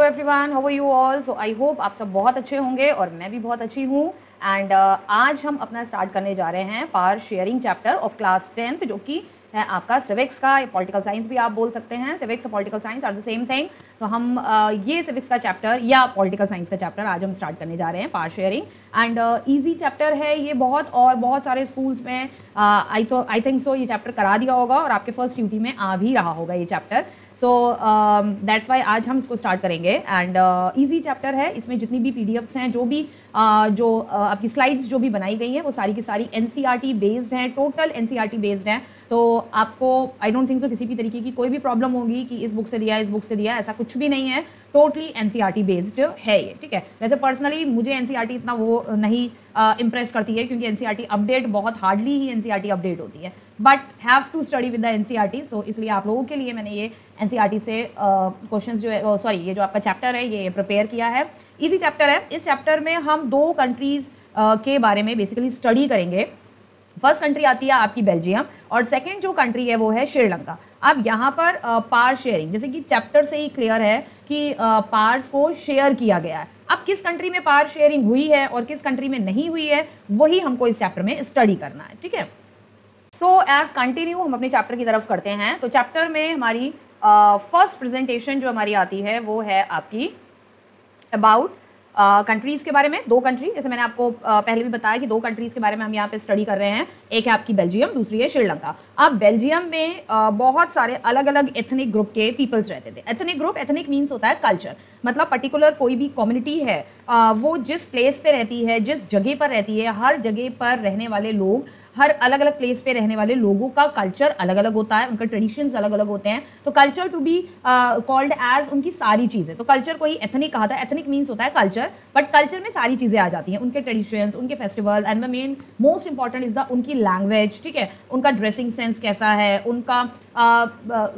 Everyone, how are you all. So I hope आप सब बहुत अच्छे होंगे और मैं भी बहुत अच्छी हूँ। एंड आज हम अपना स्टार्ट करने जा रहे हैं power sharing chapter of class 10th, जो कि है आपका सिविक्स का, पॉलिटिकल साइंस भी आप बोल सकते हैं। सिविक्स और political science are the same thing. तो हम ये सिविक्स का चैप्टर या पॉलिटिकल साइंस का चैप्टर आज हम स्टार्ट करने जा रहे हैं, power sharing. And easy chapter है ये बहुत, और बहुत सारे स्कूल्स में आई थिंक सो ये चैप्टर करा दिया होगा और आपके फर्स्ट ड्यूटी में आ भी रहा होगा ये चैप्टर। सो दैट्स वाई आज हम इसको स्टार्ट करेंगे। एंड ईजी चैप्टर है, इसमें जितनी भी पीडीएफ्स हैं, जो भी आपकी स्लाइड्स जो भी बनाई गई हैं, वो सारी की सारी एनसीईआरटी बेस्ड हैं, टोटल एनसीईआरटी बेस्ड हैं। तो आपको आई डोंट थिंक सो किसी भी तरीके की कोई भी प्रॉब्लम होगी कि इस बुक से दिया, इस बुक से दिया, ऐसा कुछ भी नहीं है। टोटली एनसीईआरटी बेस्ड है ये, ठीक है। वैसे पर्सनली मुझे एनसीईआरटी इतना वो नहीं इम्प्रेस करती है, क्योंकि एनसीईआरटी अपडेट बहुत हार्डली ही एनसीईआरटी अपडेट होती है, but have to study with the NCERT. So इसलिए आप लोगों के लिए मैंने ये एनसीईआरटी से क्वेश्चंस जो है, सॉरी, ये जो आपका चैप्टर है ये प्रिपेयर किया है। इजी चैप्टर है। इस चैप्टर में हम 2 कंट्रीज के बारे में बेसिकली स्टडी करेंगे। फर्स्ट कंट्री आती है आपकी बेल्जियम, और सेकंड जो कंट्री है वो है श्रीलंका। अब यहाँ पर पावर शेयरिंग, जैसे कि चैप्टर से ही क्लियर है कि पावर्स को शेयर किया गया है। अब किस कंट्री में पावर शेयरिंग हुई है और किस कंट्री में नहीं हुई है, वही हमको इस चैप्टर में स्टडी करना है, ठीक है। सो एज कंटिन्यू हम अपने चैप्टर की तरफ करते हैं। तो चैप्टर में हमारी फर्स्ट प्रेजेंटेशन जो हमारी आती है वो है आपकी अबाउट कंट्रीज के बारे में। 2 कंट्री, जैसे मैंने आपको पहले भी बताया कि 2 कंट्रीज के बारे में हम यहाँ पे स्टडी कर रहे हैं। एक है आपकी बेल्जियम, दूसरी है श्रीलंका। अब बेल्जियम में बहुत सारे अलग अलग एथनिक ग्रुप के पीपल्स रहते थे। एथनिक ग्रुप, एथनिक मीन्स होता है कल्चर, मतलब पर्टिकुलर कोई भी कम्युनिटी है, वो जिस प्लेस पे रहती है, जिस जगह पर रहती है, हर जगह पर रहने वाले लोग, हर अलग अलग प्लेस पे रहने वाले लोगों का कल्चर अलग अलग होता है, उनका ट्रेडिशंस अलग अलग होते हैं। तो culture to be called as उनकी सारी चीज़ें। तो कल्चर को ही एथनिक कहा था। एथनिक मीन्स होता है कल्चर, बट कल्चर में सारी चीज़ें आ जाती हैं, उनके ट्रेडिशंस, उनके festival, and the main most important is the उनकी लैंग्वेज, ठीक है। उनका ड्रेसिंग सेंस कैसा है, उनका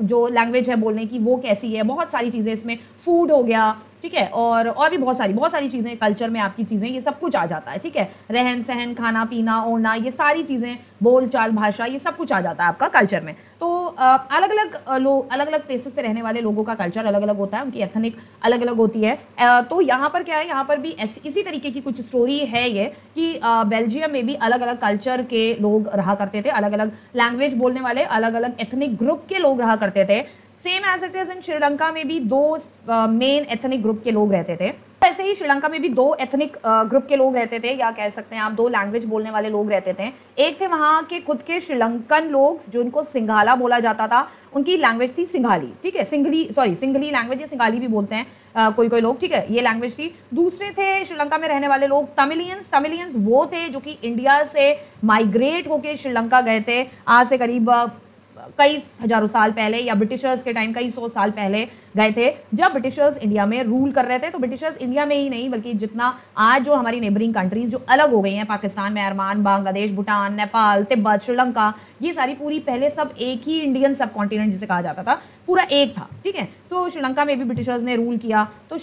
जो लैंग्वेज है बोलने की वो कैसी है, बहुत सारी चीज़ें इसमें, फूड हो गया, ठीक है, और भी बहुत सारी चीज़ें कल्चर में, आपकी चीज़ें, ये सब कुछ आ जाता है, ठीक है। रहन सहन, खाना पीना, ओढ़ना, ये सारी चीज़ें, बोल चाल, भाषा, ये सब कुछ आ जाता है आपका कल्चर में। तो अलग अलग लोग, अलग अलग प्लेसेस पे रहने वाले लोगों का कल्चर अलग अलग होता है, उनकी एथनिक अलग अलग होती है। तो यहाँ पर क्या है, यहाँ पर भी इसी तरीके की कुछ स्टोरी है ये कि बेल्जियम में भी अलग अलग कल्चर के लोग रहा करते थे, अलग अलग लैंग्वेज बोलने वाले, अलग अलग एथनिक ग्रुप के लोग रहा करते थे। Same as it is in Sri Lanka में भी 2 मेन एथनिक ग्रुप के लोग रहते थे। ऐसे ही श्रीलंका में भी 2 एथनिक ग्रुप के लोग रहते थे, या कह सकते हैं आप 2 लैंग्वेज बोलने वाले लोग रहते थे। एक थे वहाँ के खुद के श्रीलंकन लोग, जो उनको सिंघाला बोला जाता था, उनकी लैंग्वेज थी सिंघाली, ठीक है। सिंघली लैंग्वेज, या सिंघाली भी बोलते हैं कोई लोग, ठीक है, ये लैंग्वेज थी। दूसरे थे श्रीलंका में रहने वाले लोग तमिलियंस वो थे जो कि इंडिया से माइग्रेट होकर श्रीलंका गए थे, आज से करीब कई हजारों साल पहले, या ब्रिटिशर्स के टाइम कई 100 साल पहले गए थे, जब ब्रिटिशर्स इंडिया में रूल कर रहे थे। तो ब्रिटिशर्स इंडिया में ही नहीं, बल्कि जितना आज जो हमारी नेबरिंग कंट्रीज जो अलग हो गई हैं, पाकिस्तान, म्यांमार, बांग्लादेश, भूटान, नेपाल, तिब्बत, श्रीलंका, ये सारी पूरी पहले सब एक ही इंडियन सब कॉन्टिनेंट जिसे कहा जाता था, पूरा एक था, ठीक है। सो श्रीलंका में भी ब्रिटिशर्स ने रूल किया। तो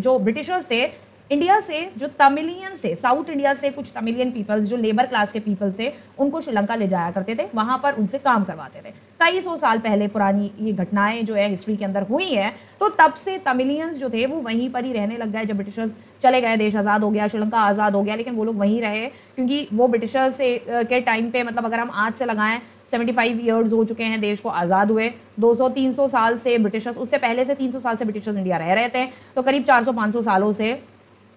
जो ब्रिटिशर्स थे इंडिया से, जो तमिलियंस थे, साउथ इंडिया से कुछ तमिलियन पीपल्स, जो लेबर क्लास के पीपल्स थे, उनको श्रीलंका ले जाया करते थे, वहां पर उनसे काम करवाते थे। कई 100 साल पहले पुरानी ये घटनाएं जो है हिस्ट्री के अंदर हुई है। तो तब से तमिलियंस जो थे वो वहीं पर ही रहने लग गए। जब ब्रिटिशर्स चले गए, देश आज़ाद हो गया, श्रीलंका आज़ाद हो गया, लेकिन वो लोग वहीं रहे, क्योंकि वो ब्रिटिशर्स के टाइम पे, मतलब अगर हम आज से लगाएं 75 ईयर्स हो चुके हैं देश को आज़ाद हुए, 200-300 साल से ब्रिटिशर्स, उससे पहले से 300 साल से ब्रिटिशर्स इंडिया रह रहे थे। तो करीब 400-500 सालों से,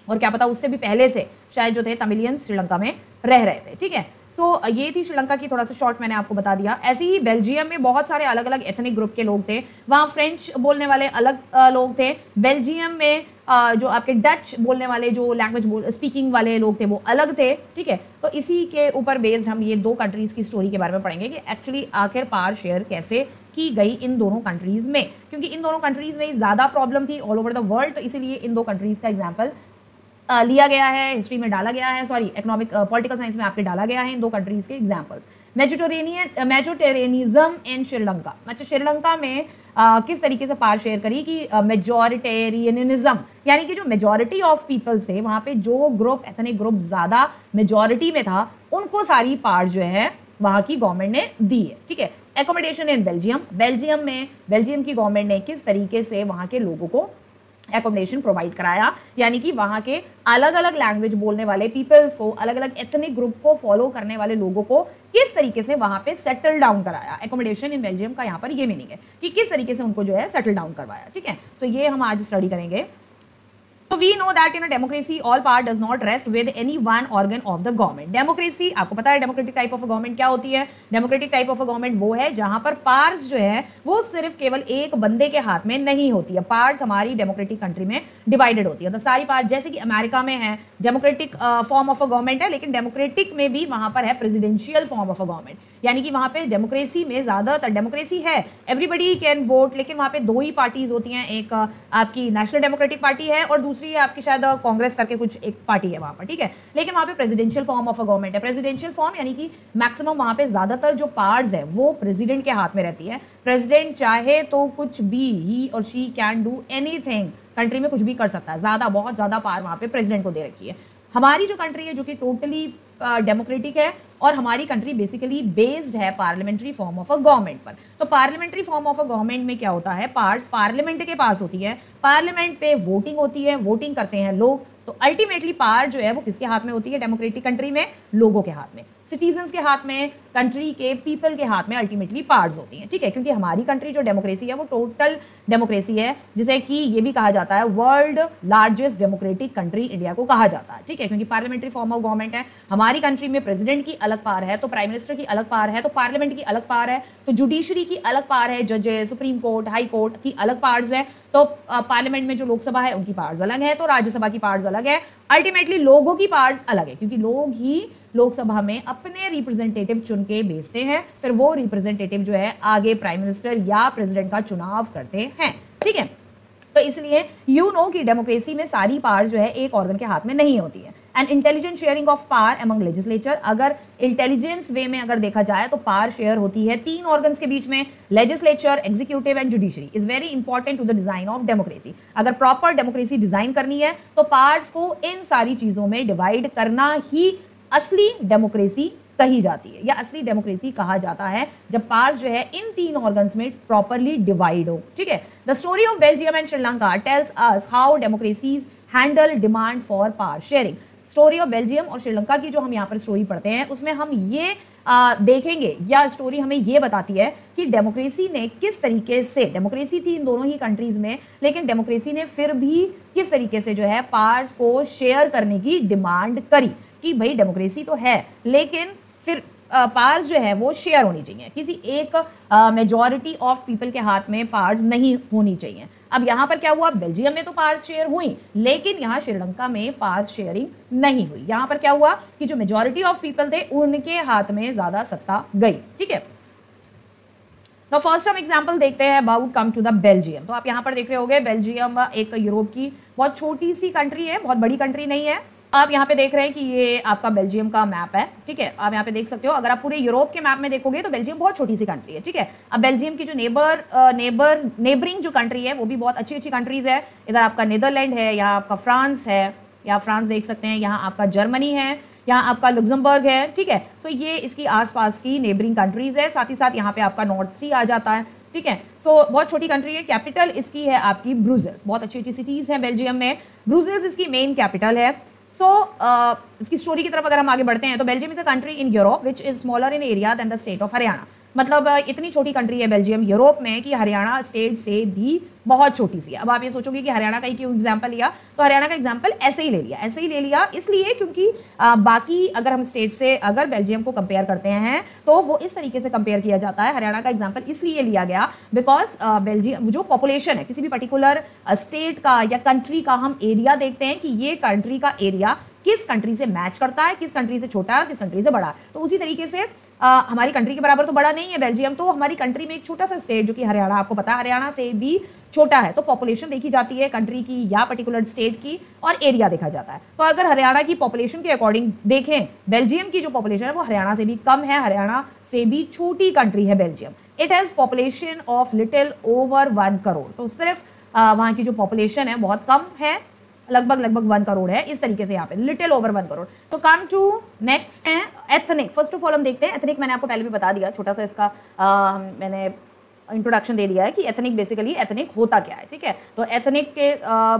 और क्या पता उससे भी पहले से शायद जो थे तमिलियंस श्रीलंका में रह रहे थे, ठीक है। सो ये थी श्रीलंका की, थोड़ा सा शॉर्ट मैंने आपको बता दिया। ऐसे ही बेल्जियम में बहुत सारे अलग अलग एथनिक ग्रुप के लोग थे। वहाँ फ्रेंच बोलने वाले अलग लोग थे। बेल्जियम में जो आपके डच बोलने वाले, जो लैंग्वेज स्पीकिंग वाले लोग थे, वो अलग थे, ठीक है। तो इसी के ऊपर बेस्ड हम ये 2 कंट्रीज़ की स्टोरी के बारे में पढ़ेंगे कि एक्चुअली आखिर पावर शेयर कैसे की गई इन दोनों कंट्रीज़ में, क्योंकि इन दोनों कंट्रीज़ में ज़्यादा प्रॉब्लम थी ऑल ओवर द वर्ल्ड। तो इसीलिए इन 2 कंट्रीज़ का एग्जाम्पल लिया गया है, हिस्ट्री में डाला गया है, सॉरी इकोनॉमिक पॉलिटिकल साइंस में आपके डाला गया है इन 2 कंट्रीज़ के एग्जाम्पल्स। मेजोटेरियनिज्म इन श्रीलंका, अच्छा श्रीलंका में किस तरीके से पावर शेयर करी कि मेजोरिटेरियनिज्म, यानी कि जो मेजॉरिटी ऑफ पीपल्स थे, वहाँ पे जो ग्रुप, एथनिक ग्रुप ज़्यादा मेजॉरिटी में था, उनको सारी पावर जो है वहाँ की गवर्नमेंट ने दी है, ठीक है। एकोमोडेशन इन बेल्जियम, बेल्जियम की गवर्नमेंट ने किस तरीके से वहाँ के लोगों को एकोमोडेशन प्रोवाइड कराया, यानी कि वहाँ के अलग अलग लैंग्वेज बोलने वाले पीपल्स को, अलग अलग एथनिक ग्रुप को फॉलो करने वाले लोगों को किस तरीके से वहाँ पे सेटल डाउन कराया। एकोमोडेशन इन बेल्जियम का यहाँ पर ये मीनिंग है कि किस तरीके से उनको जो है सेटल डाउन करवाया। ठीक है, सो ये हम आज स्टडी करेंगे। So we know that in a democracy all power does not rest with any one organ of the government. Democracy, आपको पता है डेमोक्रेटिक टाइप ऑफ गवर्नमेंट क्या होती है। डेमोक्रेटिक टाइप ऑफ गवर्नमेंट वो है जहां पर पावर्स जो है वो सिर्फ केवल एक बंदे के हाथ में नहीं होती है। पावर्स हमारी डेमोक्रेटिक कंट्री में डिवाइडेड होती है। तो सारी पावर, जैसे कि अमेरिका में है democratic form of a government है, लेकिन डेमोक्रेटिक में भी वहां पर है presidential form of a government, यानी कि वहां पे डेमोक्रेसी में ज्यादातर डेमोक्रेसी है, एवरीबडी कैन वोट, लेकिन वहां पे दो ही पार्टीज होती हैं, एक आपकी नेशनल डेमोक्रेटिक पार्टी है और दूसरी है आपकी शायद कांग्रेस करके कुछ एक पार्टी है वहां पर। ठीक है, लेकिन वहां पे presidential form of a government है। प्रेसिडेंशियल फॉर्म यानी कि मैक्सिमम वहां पे ज्यादातर जो पावर्स है वो प्रेसिडेंट के हाथ में रहती है। प्रेसिडेंट चाहे तो कुछ भी, ही और she can do anything, country में कुछ भी कर सकता है, बहुत ज्यादा पावर वहां पे प्रेसिडेंट को दे रखी है। हमारी जो कंट्री है जो कि टोटली डेमोक्रेटिक है और हमारी कंट्री बेसिकली बेस्ड है parliamentary form of a government पर। तो parliamentary form of a government में क्या होता है, पावर्स पार्लियामेंट के पास होती है, पार्लियामेंट पे वोटिंग होती है, वोटिंग करते हैं लोग, तो अल्टीमेटली पावर जो है वो किसके हाथ में होती है डेमोक्रेटिक कंट्री में, लोगों के हाथ में, सिटीजन्स के हाथ में, कंट्री के पीपल के हाथ में अल्टीमेटली पावर्स होती हैं। ठीक है, क्योंकि हमारी कंट्री जो डेमोक्रेसी है वो टोटल डेमोक्रेसी है, जिसे कि ये भी कहा जाता है world largest democratic country India को कहा जाता है। ठीक है, क्योंकि पार्लियामेंट्री फॉर्म ऑफ गवर्नमेंट है, हमारी कंट्री में प्रेसिडेंट की अलग पावर है, तो प्राइम मिनिस्टर की अलग पावर है, तो पार्लियामेंट की अलग पावर है, तो जुडिशरी की अलग पावर है, जजेस, सुप्रीम कोर्ट, हाई कोर्ट की अलग पावर्स है, तो पार्लियामेंट में जो लोकसभा है उनकी पावर्स अलग है, तो राज्यसभा की पावर्स अलग है, अल्टीमेटली लोगों की पावर्स अलग है, क्योंकि लोग ही लोकसभा में अपने रिप्रेजेंटेटिव चुन के भेजते हैं, फिर वो रिप्रेजेंटेटिव जो है आगे प्राइम मिनिस्टर या प्रेसिडेंट का चुनाव करते हैं। ठीक है, तो इसलिए यू नो कि डेमोक्रेसी में सारी पावर जो है एक ऑर्गन के हाथ में नहीं होती है। And intelligent sharing of power among legislature, अगर इंटेलिजेंस वे में अगर देखा जाए तो पावर शेयर होती है तीन ऑर्गन्स के बीच में, legislature, executive and judiciary is very important to the design of democracy. अगर प्रॉपर डेमोक्रेसी डिजाइन करनी है तो पावर्स को इन सारी चीजों में डिवाइड करना ही असली डेमोक्रेसी कही जाती है, या असली डेमोक्रेसी कहा जाता है जब पावर्स जो है इन तीन ऑर्गन्स में प्रॉपरली डिवाइड हो। ठीक है, the story of Belgium and Sri Lanka tells us how democracies handle demand for power sharing. Story of Belgium और श्रीलंका की जो हम यहाँ पर स्टोरी पढ़ते हैं उसमें हम ये देखेंगे, या स्टोरी हमें ये बताती है कि डेमोक्रेसी ने किस तरीके से, डेमोक्रेसी थी इन दोनों ही कंट्रीज में, लेकिन डेमोक्रेसी ने फिर भी किस तरीके से जो है पावर्स को शेयर करने की डिमांड करी कि भाई डेमोक्रेसी तो है लेकिन फिर पावर्स जो है वो शेयर होनी चाहिए, किसी एक मेजॉरिटी ऑफ पीपल के हाथ में पावर्स नहीं होनी चाहिए। अब यहाँ पर क्या हुआ, बेल्जियम में तो पावर्स शेयर हुई, लेकिन यहाँ श्रीलंका में पावर्स शेयरिंग नहीं हुई। यहाँ पर क्या हुआ कि जो मेजॉरिटी ऑफ पीपल थे उनके हाथ में ज्यादा सत्ता गई। ठीक है, तो फर्स्ट हम एग्जांपल देखते हैं about come to the Belgium. तो आप यहाँ पर देख रहे होंगे बेल्जियम एक यूरोप की बहुत छोटी सी कंट्री है, बहुत बड़ी कंट्री नहीं है। आप यहाँ पे देख रहे हैं कि ये आपका बेल्जियम का मैप है। ठीक है, आप यहाँ पे देख सकते हो, अगर आप पूरे यूरोप के मैप में देखोगे तो बेल्जियम बहुत छोटी सी कंट्री है। ठीक है, अब बेल्जियम की जो नेबरिंग जो कंट्री है वो भी बहुत अच्छी अच्छी कंट्रीज है। इधर आपका नीदरलैंड है, यहाँ आपका फ्रांस है, यहाँ फ्रांस देख सकते हैं, यहाँ आपका जर्मनी है, यहाँ आपका लुक्समबर्ग है। ठीक है, सो ये इसकी आसपास की नेबरिंग कंट्रीज है, साथ ही साथ यहाँ पे आपका नॉर्थ सी आ जाता है। ठीक है, सो बहुत छोटी कंट्री है। कैपिटल इसकी है आपकी ब्रुसेल्स, बहुत अच्छी अच्छी सिटीज हैं बेल्जियम में, ब्रुसेल्स इसकी मेन कैपिटल है। इसकी स्टोरी की तरफ अगर हम आगे बढ़ते हैं तो Belgium is a country in Europe which is smaller in area than the state of Haryana. मतलब इतनी छोटी कंट्री है बेल्जियम यूरोप में कि हरियाणा स्टेट से भी बहुत छोटी सी है। अब आप ये सोचोगे कि हरियाणा का ही क्यों एग्जाम्पल लिया, तो हरियाणा का एग्जाम्पल ऐसे ही ले लिया इसलिए क्योंकि बाकी अगर हम स्टेट से अगर बेल्जियम को कंपेयर करते हैं तो वो इस तरीके से कंपेयर किया जाता है। हरियाणा का एग्जाम्पल इसलिए लिया गया बिकॉज बेल्जियम जो पॉपुलेशन है किसी भी पर्टिकुलर स्टेट का या कंट्री का, हम एरिया देखते हैं कि ये कंट्री का एरिया किस कंट्री से मैच करता है, किस कंट्री से छोटा है, किस कंट्री से बड़ा है। तो उसी तरीके से हमारी कंट्री के बराबर तो बड़ा नहीं है बेल्जियम, तो हमारी कंट्री में एक छोटा सा स्टेट जो कि हरियाणा, आपको पता है हरियाणा से भी छोटा है, तो पॉपुलेशन देखी जाती है कंट्री की या पर्टिकुलर स्टेट की और एरिया देखा जाता है। तो अगर हरियाणा की पॉपुलेशन के अकॉर्डिंग देखें, बेल्जियम की जो पॉपुलेशन है वो हरियाणा से भी कम है, हरियाणा से भी छोटी कंट्री है Belgium. It has population of little over 1 crore. तो सिर्फ वहाँ की जो पॉपुलेशन है बहुत कम है, लगभग 1 करोड़ है, इस तरीके से यहाँ पे लिटिल ओवर 1 करोड़। तो कम टू नेक्स्ट है एथनिक। फर्स्ट ऑफ ऑल हम देखते हैं एथनिक, मैंने आपको पहले भी बता दिया, छोटा सा इसका मैंने इंट्रोडक्शन दे दिया है कि एथनिक बेसिकली एथनिक होता क्या है, ठीक है। तो एथनिक के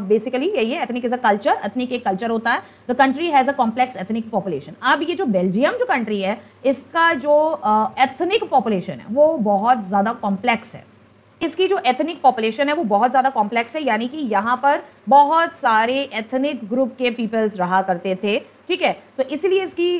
बेसिकली यही है, ethnic is a culture, ethnic एक कल्चर होता है। The country has a complex ethnic population. अब ये जो बेल्जियम जो कंट्री है, इसका जो एथनिक पॉपुलेशन है वो बहुत ज़्यादा कॉम्प्लेक्स है। इसकी जो एथनिक पॉपुलेशन है वो बहुत ज़्यादा कॉम्प्लेक्स है, यानी कि यहाँ पर बहुत सारे एथनिक ग्रुप के पीपल्स रहा करते थे, ठीक है। तो इसलिए इसकी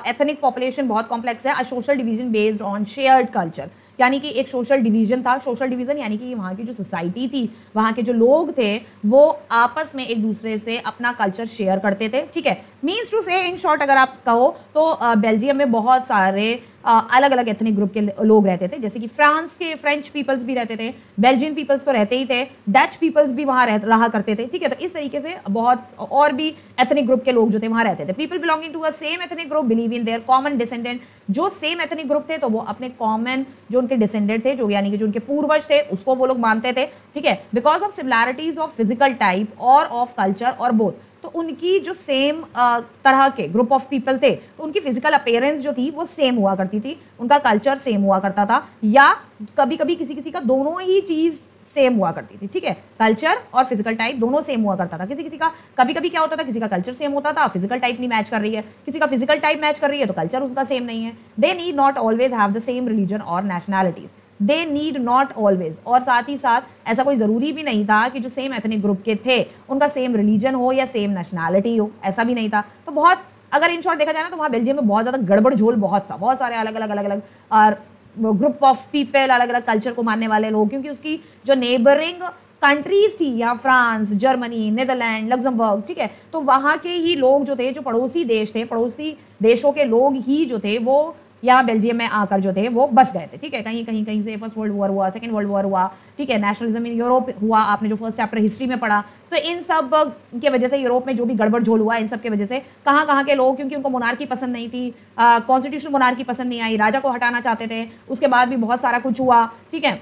एथनिक पॉपुलेशन बहुत कॉम्प्लेक्स है। A social division based on shared culture, यानी कि एक सोशल डिवीजन था। सोशल डिवीजन यानी कि वहाँ की जो सोसाइटी थी, वहाँ के जो लोग थे, वो आपस में एक दूसरे से अपना कल्चर शेयर करते थे, ठीक है। मीन्स टू से इन शॉर्ट अगर आप कहो तो बेल्जियम में बहुत सारे अलग अलग एथनिक ग्रुप के लोग रहते थे, जैसे कि फ्रांस के फ्रेंच पीपल्स भी रहते थे, बेल्जियन पीपल्स तो रहते ही थे, डच पीपल्स भी वहाँ रहा करते थे, ठीक है। तो इस तरीके से बहुत और भी एथनिक ग्रुप के लोग जो थे वहाँ रहते थे। People belonging to a same ethnic group believe in their common descendant. जो सेम एथनिक ग्रुप थे तो वो अपने कॉमन जो उनके डिसेंडेंट थे, जो यानी कि जो उनके पूर्वज थे, उसको वो लोग मानते थे, ठीक है। Because of similarities of physical type और ऑफ कल्चर और बोथ, तो उनकी जो सेम तरह के ग्रुप ऑफ पीपल थे, तो उनकी फिजिकल अपीयरेंस जो थी वो सेम हुआ करती थी, उनका कल्चर सेम हुआ करता था, या कभी कभी किसी किसी का दोनों ही चीज़ सेम हुआ करती थी, ठीक है। कल्चर और फिजिकल टाइप दोनों सेम हुआ करता था। किसी किसी का कभी कभी क्या होता था, किसी का कल्चर सेम होता था, फिजिकल टाइप नहीं मैच कर रही है, किसी का फिजिकल टाइप मैच कर रही है तो कल्चर उसका सेम नहीं है। They need not always have the same religion और nationalities, they need not always, और साथ ही साथ ऐसा कोई ज़रूरी भी नहीं था कि जो सेम एथनिक ग्रुप के थे उनका सेम रिलीजन हो या सेम नेशनैलिटी हो, ऐसा भी नहीं था। तो बहुत अगर इन शॉर्ट देखा जाए ना तो वहाँ बेल्जियम में बहुत ज़्यादा गड़बड़ झोल बहुत था, बहुत सारे अलग अलग और ग्रुप ऑफ पीपल, अलग अलग कल्चर को मानने वाले लोग, क्योंकि उसकी जो नेबरिंग कंट्रीज थी, यहाँ फ्रांस, जर्मनी, नीदरलैंड, लग्जमबर्ग, ठीक है, तो वहाँ के ही लोग जो थे, जो पड़ोसी देश थे, पड़ोसी देशों के लोग ही जो थे वो यहाँ बेल्जियम में आकर जो थे वो बस गए थे, ठीक है। कहीं से फर्स्ट वर्ल्ड वॉर हुआ, सेकंड वर्ल्ड वॉर हुआ, ठीक है, नेशनलिज्म इन यूरोप हुआ, आपने जो फर्स्ट चैप्टर हिस्ट्री में पढ़ा, तो इन सब के वजह से यूरोप में जो भी गड़बड़ झोल हुआ, इन सब के वजह से कहाँ के लोग, क्योंकि उनको मोनार्की पसंद नहीं थी, कॉन्स्टिट्यूशनल मोनार्की पसंद नहीं आई, राजा को हटाना चाहते थे, उसके बाद भी बहुत सारा कुछ हुआ, ठीक है।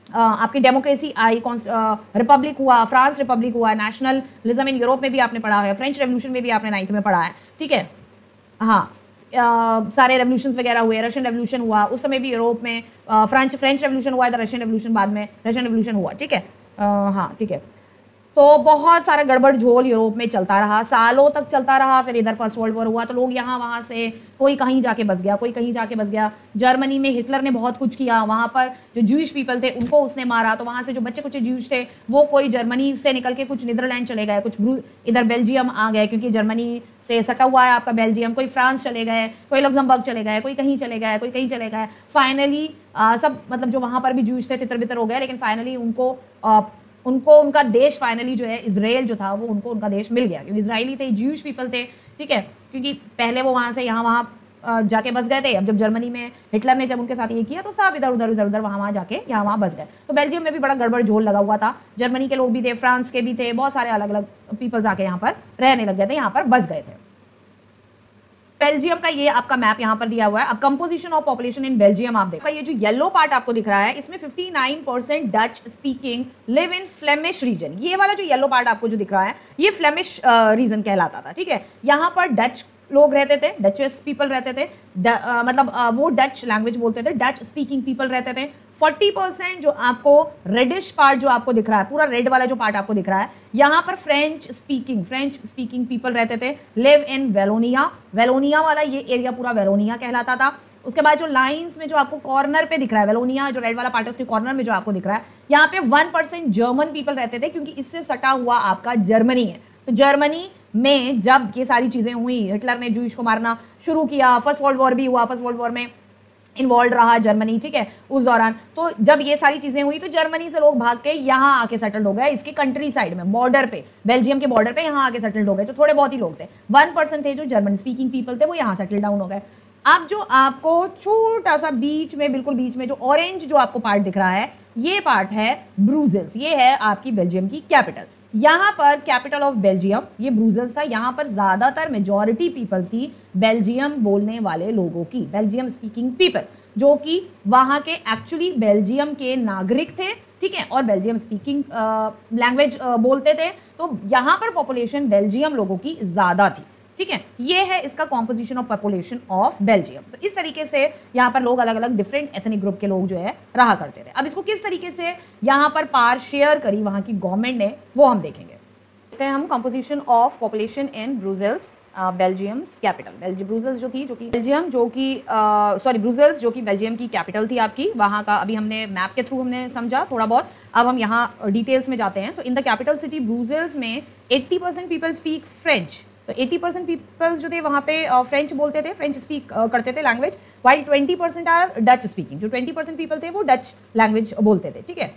आपकी डेमोक्रेसी आई, रिपब्लिक हुआ, फ्रांस रिपब्लिक हुआ, नेशनलिज्म इन यूरोप में भी आपने पढ़ा है, फ्रेंच रेवोल्यूशन में भी आपने 9th में पढ़ा है, ठीक है। हाँ, सारे रेवोल्यूशंस वगैरह हुए, रशियन रेवोल्यूशन हुआ उस समय भी यूरोप में, फ्रेंच रेवोल्यूशन हुआ, रशियन रेवोल्यूशन बाद में रशियन रेवोल्यूशन हुआ, ठीक है। हाँ, ठीक है। तो बहुत सारा गड़बड़ झोल यूरोप में चलता रहा, सालों तक चलता रहा। फिर इधर फर्स्ट वर्ल्ड वॉर हुआ तो लोग यहाँ वहाँ से कोई कहीं जाके बस गया, कोई कहीं जाके बस गया। जर्मनी में हिटलर ने बहुत कुछ किया, वहाँ पर जो ज्यूइश पीपल थे उनको उसने मारा, तो वहाँ से जो बच्चे कुछ ज्यूइश थे वो कोई जर्मनी से निकल के कुछ नीदरलैंड चले गए, कुछ इधर बेल्जियम आ गए, क्योंकि जर्मनी से सटा हुआ है आपका बेल्जियम। कोई फ्रांस चले गए, कोई लग्जमबर्ग चले गए, कोई कहीं चले गए, कोई कहीं चले गए। फाइनली सब मतलब जो वहाँ पर भी ज्यूइश थे तितर बितर हो गए, लेकिन फाइनली उनको उनका देश फाइनली जो है इजराइल जो था वो उनको उनका देश मिल गया, क्योंकि इजरायली थे, ज्यूइश पीपल थे, ठीक है। क्योंकि पहले वो वहाँ से यहाँ वहाँ जाके बस गए थे। अब जब जर्मनी में हिटलर ने जब उनके साथ ये किया तो सब इधर उधर वहाँ जाके यहाँ वहाँ बस गए। तो बेल्जियम में भी बड़ा गड़बड़ झोल लगा हुआ था, जर्मनी के लोग भी थे, फ्रांस के भी थे, बहुत सारे अलग अलग पीपल्स आके यहाँ पर रहने लग गए थे, यहाँ पर बस गए थे। बेल्जियम का ये आपका मैप यहाँ पर दिया हुआ है। अब composition of population in Belgium आप देखो, ये जो येलो पार्ट आपको दिख रहा है इसमें 59% Dutch speaking live in Flemish region. ये वाला जो येलो पार्ट आपको जो दिख रहा है ये फ्लेमिश रीजन कहलाता था, ठीक है। यहाँ पर डच लोग रहते थे, डचेस पीपल रहते थे, मतलब वो डच लैंग्वेज बोलते थे, डच स्पीकिंग पीपल रहते थे। 40% जो आपको रेडिश पार्ट जो आपको दिख रहा है, पूरा रेड वाला जो पार्ट आपको दिख रहा है, यहाँ पर फ्रेंच स्पीकिंग पीपल रहते थे, लिव इन वेलोनिया। वेलोनिया वाला ये एरिया पूरा वेलोनिया कहलाता था। उसके बाद जो लाइंस में जो आपको कॉर्नर पे दिख रहा है, वेलोनिया जो रेड वाला पार्ट है उसके कॉर्नर में जो आपको दिख रहा है, यहाँ पे 1% जर्मन पीपल रहते थे, क्योंकि इससे सटा हुआ आपका जर्मनी है। तो जर्मनी में जब ये सारी चीज़ें हुई, हिटलर ने ज्यूइश को मारना शुरू किया, फर्स्ट वर्ल्ड वॉर भी हुआ, फर्स्ट वर्ल्ड वॉर में इन्वॉल्व रहा जर्मनी, ठीक है, उस दौरान। तो जब ये सारी चीज़ें हुई तो जर्मनी से लोग भाग के यहाँ आके सेटल्ड हो गए, इसके कंट्री साइड में, बॉर्डर पे, बेल्जियम के बॉर्डर पे यहाँ आके सेटल्ड हो गए। तो थोड़े बहुत ही लोग थे, 1% थे जो जर्मन स्पीकिंग पीपल थे, वो यहाँ सेटल डाउन हो गए। अब जो आपको छोटा सा बीच में, बिल्कुल बीच में जो ऑरेंज जो आपको पार्ट दिख रहा है, ये पार्ट है ब्रूसेल्स। ये है आपकी बेल्जियम की कैपिटल। यहाँ पर कैपिटल ऑफ बेल्जियम ये ब्रूसेल्स था। यहाँ पर ज़्यादातर मेजॉरिटी पीपल्स थी बेल्जियम बोलने वाले लोगों की, बेल्जियम स्पीकिंग पीपल। जो कि वहाँ के एक्चुअली बेल्जियम के नागरिक थे, ठीक है, और बेल्जियम स्पीकिंग लैंग्वेज बोलते थे। तो यहाँ पर पॉपुलेशन बेल्जियम लोगों की ज़्यादा थी, ठीक है। ये है इसका composition of population of Belgium. तो इस तरीके से यहाँ पर लोग अलग अलग डिफरेंट एथनिक ग्रुप के लोग जो है रहा करते थे। अब इसको किस तरीके से यहाँ पर पार शेयर करी वहाँ की गवर्नमेंट ने, वो हम देखेंगे। देखते हैं हम composition of population in Brussels, Belgium's capital. Brussels जो कि बेल्जियम जो कि ब्रुसेल्स जो कि बेल्जियम की कैपिटल थी आपकी, वहाँ का अभी हमने मैप के थ्रू हमने समझा थोड़ा बहुत। अब हम यहाँ डिटेल्स में जाते हैं। So in the capital city Brussels में 80% पीपल स्पीक फ्रेंच। तो 80% पीपल्स जो थे वहाँ पे फ्रेंच बोलते थे, फ्रेंच स्पीक करते थे language, while 20% are Dutch speaking. जो 20% पीपल थे वो डच लैंग्वेज बोलते थे, ठीक है।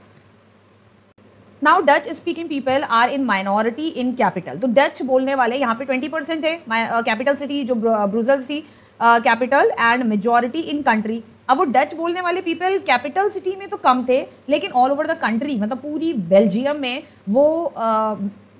Now Dutch speaking people are in minority in capital. तो डच बोलने वाले यहाँ पे 20% थे, कैपिटल सिटी जो ब्रुसेल्स थी capital, and majority in country. अब वो डच बोलने वाले पीपल कैपिटल सिटी में तो कम थे, लेकिन ऑल ओवर द कंट्री मतलब पूरी बेल्जियम में वो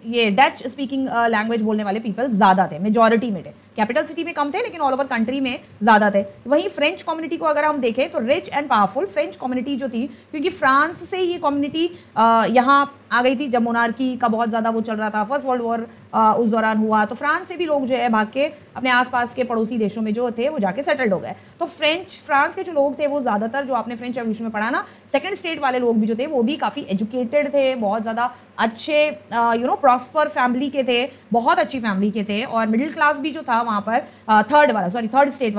ये डच स्पीकिंग लैंग्वेज बोलने वाले पीपल ज़्यादा थे, मेजॉरिटी में थे। कैपिटल सिटी में कम थे लेकिन ऑल ओवर कंट्री में ज़्यादा थे। वहीं फ्रेंच कम्युनिटी को अगर हम देखें तो rich and powerful French community जो थी, क्योंकि फ्रांस से ये कम्युनिटी यहाँ आ गई थी जब मोनार्की का बहुत ज़्यादा वो चल रहा था, फर्स्ट वर्ल्ड वॉर उस दौरान हुआ, तो फ्रांस से भी लोग जो है भाग के अपने आसपास के पड़ोसी देशों में जो थे वो जाके सेटल्ड हो गए। तो फ्रांस के जो लोग थे वो ज़्यादातर, जो आपने फ्रेंच रेवोल्यूशन में पढ़ा ना, सेकंड स्टेट वाले लोग भी जो थे वो भी काफ़ी एजुकेटेड थे, बहुत ज़्यादा अच्छे प्रॉस्पर फैमिली के थे, बहुत अच्छी फैमिली के थे। और मिडिल क्लास भी जो था वहाँ पर थर्ड स्टेट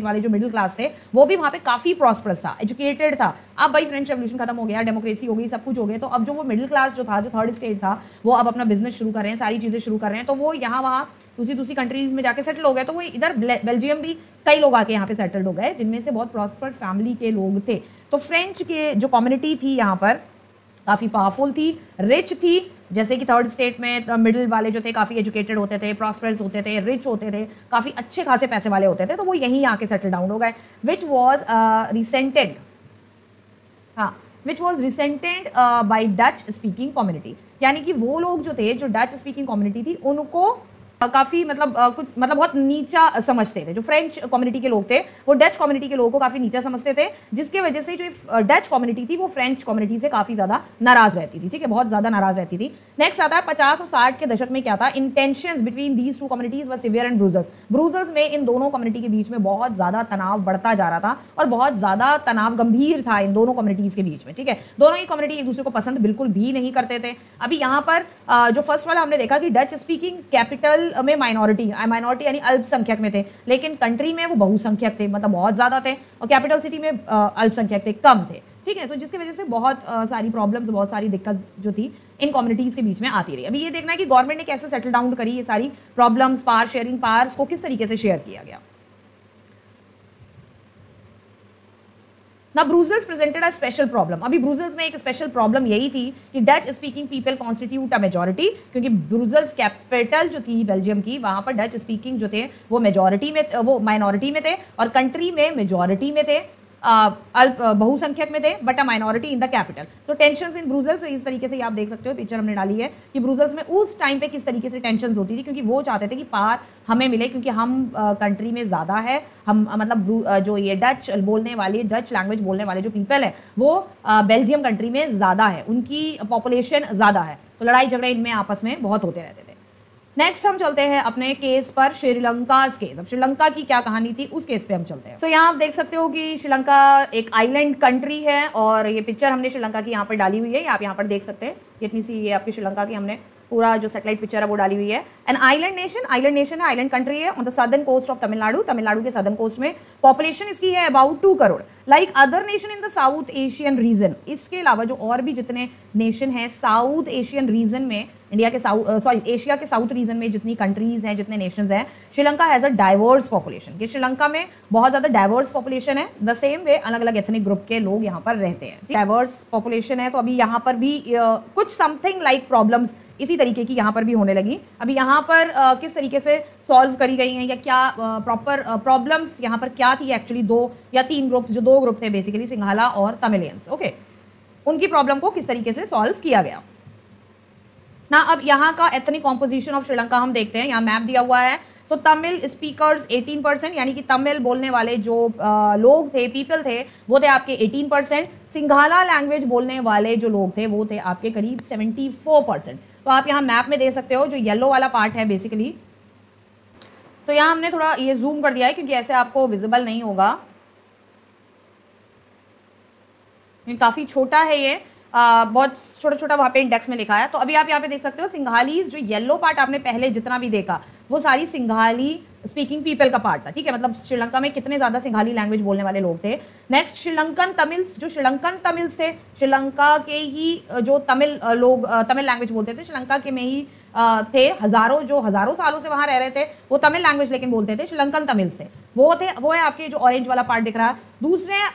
वाले जो मिडिल क्लास थे वो भी वहाँ पे काफ़ी प्रॉस्परस था, एजुकेटेड था। अब भाई फ्रेंच रेवोल्यूशन खत्म हो गया, डेमोक्रेसी हो गई, सब कुछ हो गया, तो अब जो वो मिडिल क्लास जो था, जो थर्ड स्टेट था, वो अब अपना बिजनेस शुरू कर रहे हैं, सारी चीज़ें शुरू कर रहे हैं। तो वो यहाँ वहाँ दूसरी कंट्रीज में जाके सेटल हो गए। तो वो इधर बेल्जियम भी कई लोग आके यहाँ पे सेटल्ड हो गए, जिनमें से बहुत प्रॉस्पर्ड फैमिली के लोग थे। तो फ्रेंच के जो कम्युनिटी थी यहाँ पर काफ़ी पावरफुल थी, रिच थी, जैसे कि थर्ड स्टेट में मिडिल वाले जो थे काफ़ी एजुकेटेड होते थे, प्रॉस्परस होते थे, रिच होते थे, काफ़ी अच्छे खासे पैसे वाले होते थे। तो वो यहीं आके सेटल डाउन हो गए, which was resented by Dutch speaking community. यानी कि वो लोग जो थे, जो डच स्पीकिंग कम्युनिटी थी, उनको काफ़ी कुछ बहुत नीचा समझते थे। जो फ्रेंच कम्युनिटी के लोग थे वो डच कम्युनिटी के लोगों को काफ़ी नीचा समझते थे, जिसके वजह से जो डच कम्युनिटी थी वो फ्रेंच कम्युनिटी से काफ़ी ज़्यादा नाराज़ रहती थी, ठीक है, बहुत ज़्यादा नाराज़ रहती थी। नेक्स्ट आता है 50 और 60 के दशक में क्या था, intentions between these two communities व सिवियर एंड ब्रूजल्स में इन दोनों कम्युनिटी के बीच में बहुत ज़्यादा तनाव बढ़ता जा रहा था और बहुत ज़्यादा तनाव गंभीर था इन दोनों कम्युनिटीज़ के बीच में, ठीक है। दोनों ही कम्युनिटी एक दूसरे को पसंद बिल्कुल भी नहीं करते थे। अभी यहाँ पर जो फर्स्ट वाला हमने देखा कि डच स्पीकिंग कैपिटल में माइनॉरिटी यानी अल्पसंख्यक में थे, लेकिन कंट्री में वो बहुसंख्यक थे, मतलब बहुत ज़्यादा थे, और कैपिटल सिटी में अल्पसंख्यक थे, कम थे, ठीक है। सो जिसकी वजह से बहुत सारी प्रॉब्लम्स, बहुत सारी दिक्कत जो थी इन कम्युनिटीज़ के बीच में आती रही। अभी ये देखना है कि गवर्नमेंट ने कैसे सेटल डाउन करी ये सारी प्रॉब्लम्स, पावर शेयरिंग, पावर्स को किस तरीके से शेयर किया गया। ना Brussels presented a special problem. अभी ब्रूसेल्स में एक स्पेशल प्रॉब्लम यही थी कि Dutch speaking people constitute a majority, क्योंकि ब्रूसेल्स कैपिटल जो थी बेल्जियम की, वहाँ पर डच स्पीकिंग जो थे वो मेजॉरिटी में, वो माइनॉरिटी में थे, और कंट्री में मेजॉरिटी में थे, बहुसंख्यक में थे, but a minority in the capital. So tensions in Brussels, इस तरीके से आप देख सकते हो, पिक्चर हमने डाली है कि ब्रूसेल्स में उस टाइम पे किस तरीके से टेंशंस होती थी, क्योंकि वो चाहते थे कि पार हमें मिले, क्योंकि हम कंट्री में ज़्यादा है, हम जो ये डच बोलने वाले, डच लैंग्वेज बोलने वाले जो पीपल है वो बेल्जियम कंट्री में ज़्यादा है, उनकी पॉपुलेशन ज़्यादा है, तो लड़ाई झगड़े इनमें आपस में बहुत होते रहते थे। नेक्स्ट हम चलते हैं अपने केस पर, श्रीलंका केस। अब श्रीलंका की क्या कहानी थी उस केस पे हम चलते हैं। तो यहाँ आप देख सकते हो कि श्रीलंका एक आइलैंड कंट्री है, और ये पिक्चर हमने श्रीलंका की यहाँ पर डाली हुई है, आप यहाँ पर देख सकते हैं, इतनी सी ये आपकी श्रीलंका की हमने पूरा जो सैटेलाइट पिक्चर है वो डाली हुई है। एन आइलैंड नेशन है, आइलैंड कंट्री है on the southern coast of Tamil Nadu के सदर्न कोस्ट में। पॉपुलेशन इसकी है about 2 crore, like other nation in the south Asian region. इसके अलावा जो और भी जितने नेशन हैं साउथ एशियन रीजन में, इंडिया के एशिया के साउथ रीजन में जितनी कंट्रीज हैं, जितने नेशंस हैं, Sri Lanka has a diverse population, कि श्रीलंका में बहुत ज़्यादा डाइवर्स पॉपुलेशन है। द सेम वे अलग अलग एथनिक ग्रुप के लोग यहाँ पर रहते हैं, डाइवर्स पॉपुलेशन है। तो अभी यहाँ पर भी कुछ समथिंग लाइक प्रॉब्लम्स इसी तरीके की यहाँ पर भी होने लगी। अभी यहाँ पर किस तरीके से सॉल्व करी गई हैं, या क्या प्रॉपर प्रॉब्लम्स यहाँ पर क्या थी, एक्चुअली 2 या 3 ग्रुप्स, जो 2 ग्रुप थे बेसिकली, सिंघाला और तमिलियंस, ओके, उनकी प्रॉब्लम को किस तरीके से सॉल्व किया गया ना। अब यहाँ का एथनिक कॉम्पोजिशन ऑफ श्रीलंका हम देखते हैं, यहाँ मैप दिया हुआ है। सो तमिल स्पीकर्स 18%, यानी कि तमिल बोलने वाले जो लोग थे, पीपल थे, वो थे आपके 18%। सिंघाला लैंग्वेज बोलने वाले जो लोग थे वो थे आपके करीब 74%। तो आप यहाँ मैप में देख सकते हो, जो येलो वाला पार्ट है बेसिकली, तो यहाँ हमने थोड़ा ये जूम कर दिया है क्योंकि ऐसे आपको विजिबल नहीं होगा, काफ़ी छोटा है ये, बहुत छोटा छोटा वहाँ पे इंडेक्स में लिखा है। तो अभी आप यहाँ पे देख सकते हो सिंघालीज, जो येलो पार्ट आपने पहले जितना भी देखा वो सारी सिंघाली स्पीकिंग पीपल का पार्ट था, ठीक है। मतलब श्रीलंका में कितने ज़्यादा सिंघाली लैंग्वेज बोलने वाले लोग थे। नेक्स्ट श्रीलंकन तमिल्स, जो श्रीलंकन तमिल्स थे, श्रीलंका के ही जो तमिल लोग तमिल लैंग्वेज बोलते थे, श्रीलंका के में ही थे, हजारों सालों से वहाँ रह रहे थे, वो तमिल लैंग्वेज लेकिन बोलते थे, श्रीलंकन तमिल्स थे, वो है आपके जो ऑरेंज वाला पार्ट दिख रहा है।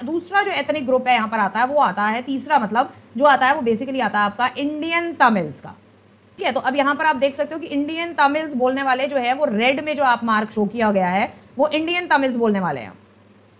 दूसरा जो एथनिक ग्रुप है यहाँ पर आता है, वो आता है तीसरा, मतलब जो आता है वो बेसिकली आता है आपका इंडियन तमिल्स का, ठीक है। तो अब यहाँ पर आप देख सकते हो कि इंडियन तमिल्स बोलने वाले जो है वो रेड में जो आप मार्क शो किया गया है वो इंडियन तमिल्स बोलने वाले हैं।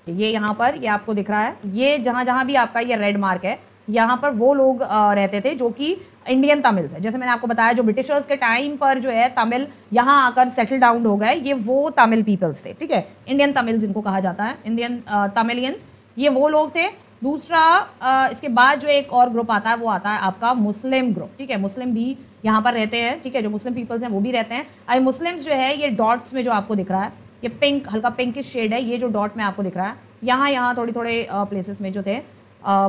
ये यहाँ पर ये आपको दिख रहा है, ये जहाँ भी आपका ये रेड मार्क है, यहाँ पर वो लोग रहते थे जो कि इंडियन तमिल्स है। जैसे मैंने आपको बताया, जो ब्रिटिशर्स के टाइम पर जो है तमिल यहाँ आकर सेटल डाउन हो गए, ये वो तमिल पीपल्स थे, ठीक है। इंडियन तमिल्स इनको कहा जाता है, इंडियन तमिलियंस, ये वो लोग थे। दूसरा इसके बाद जो एक और ग्रुप आता है वो आता है आपका मुस्लिम ग्रुप, ठीक है। मुस्लिम भी यहाँ पर रहते हैं, ठीक है, जो मुस्लिम पीपल्स हैं वो भी रहते हैं। अब मुस्लिम्स जो है ये डॉट्स में जो आपको दिख रहा है, ये पिंक, हल्का पिंकिश शेड है, ये जो डॉट में आपको दिख रहा है, यहाँ थोड़े प्लेसेस में जो थे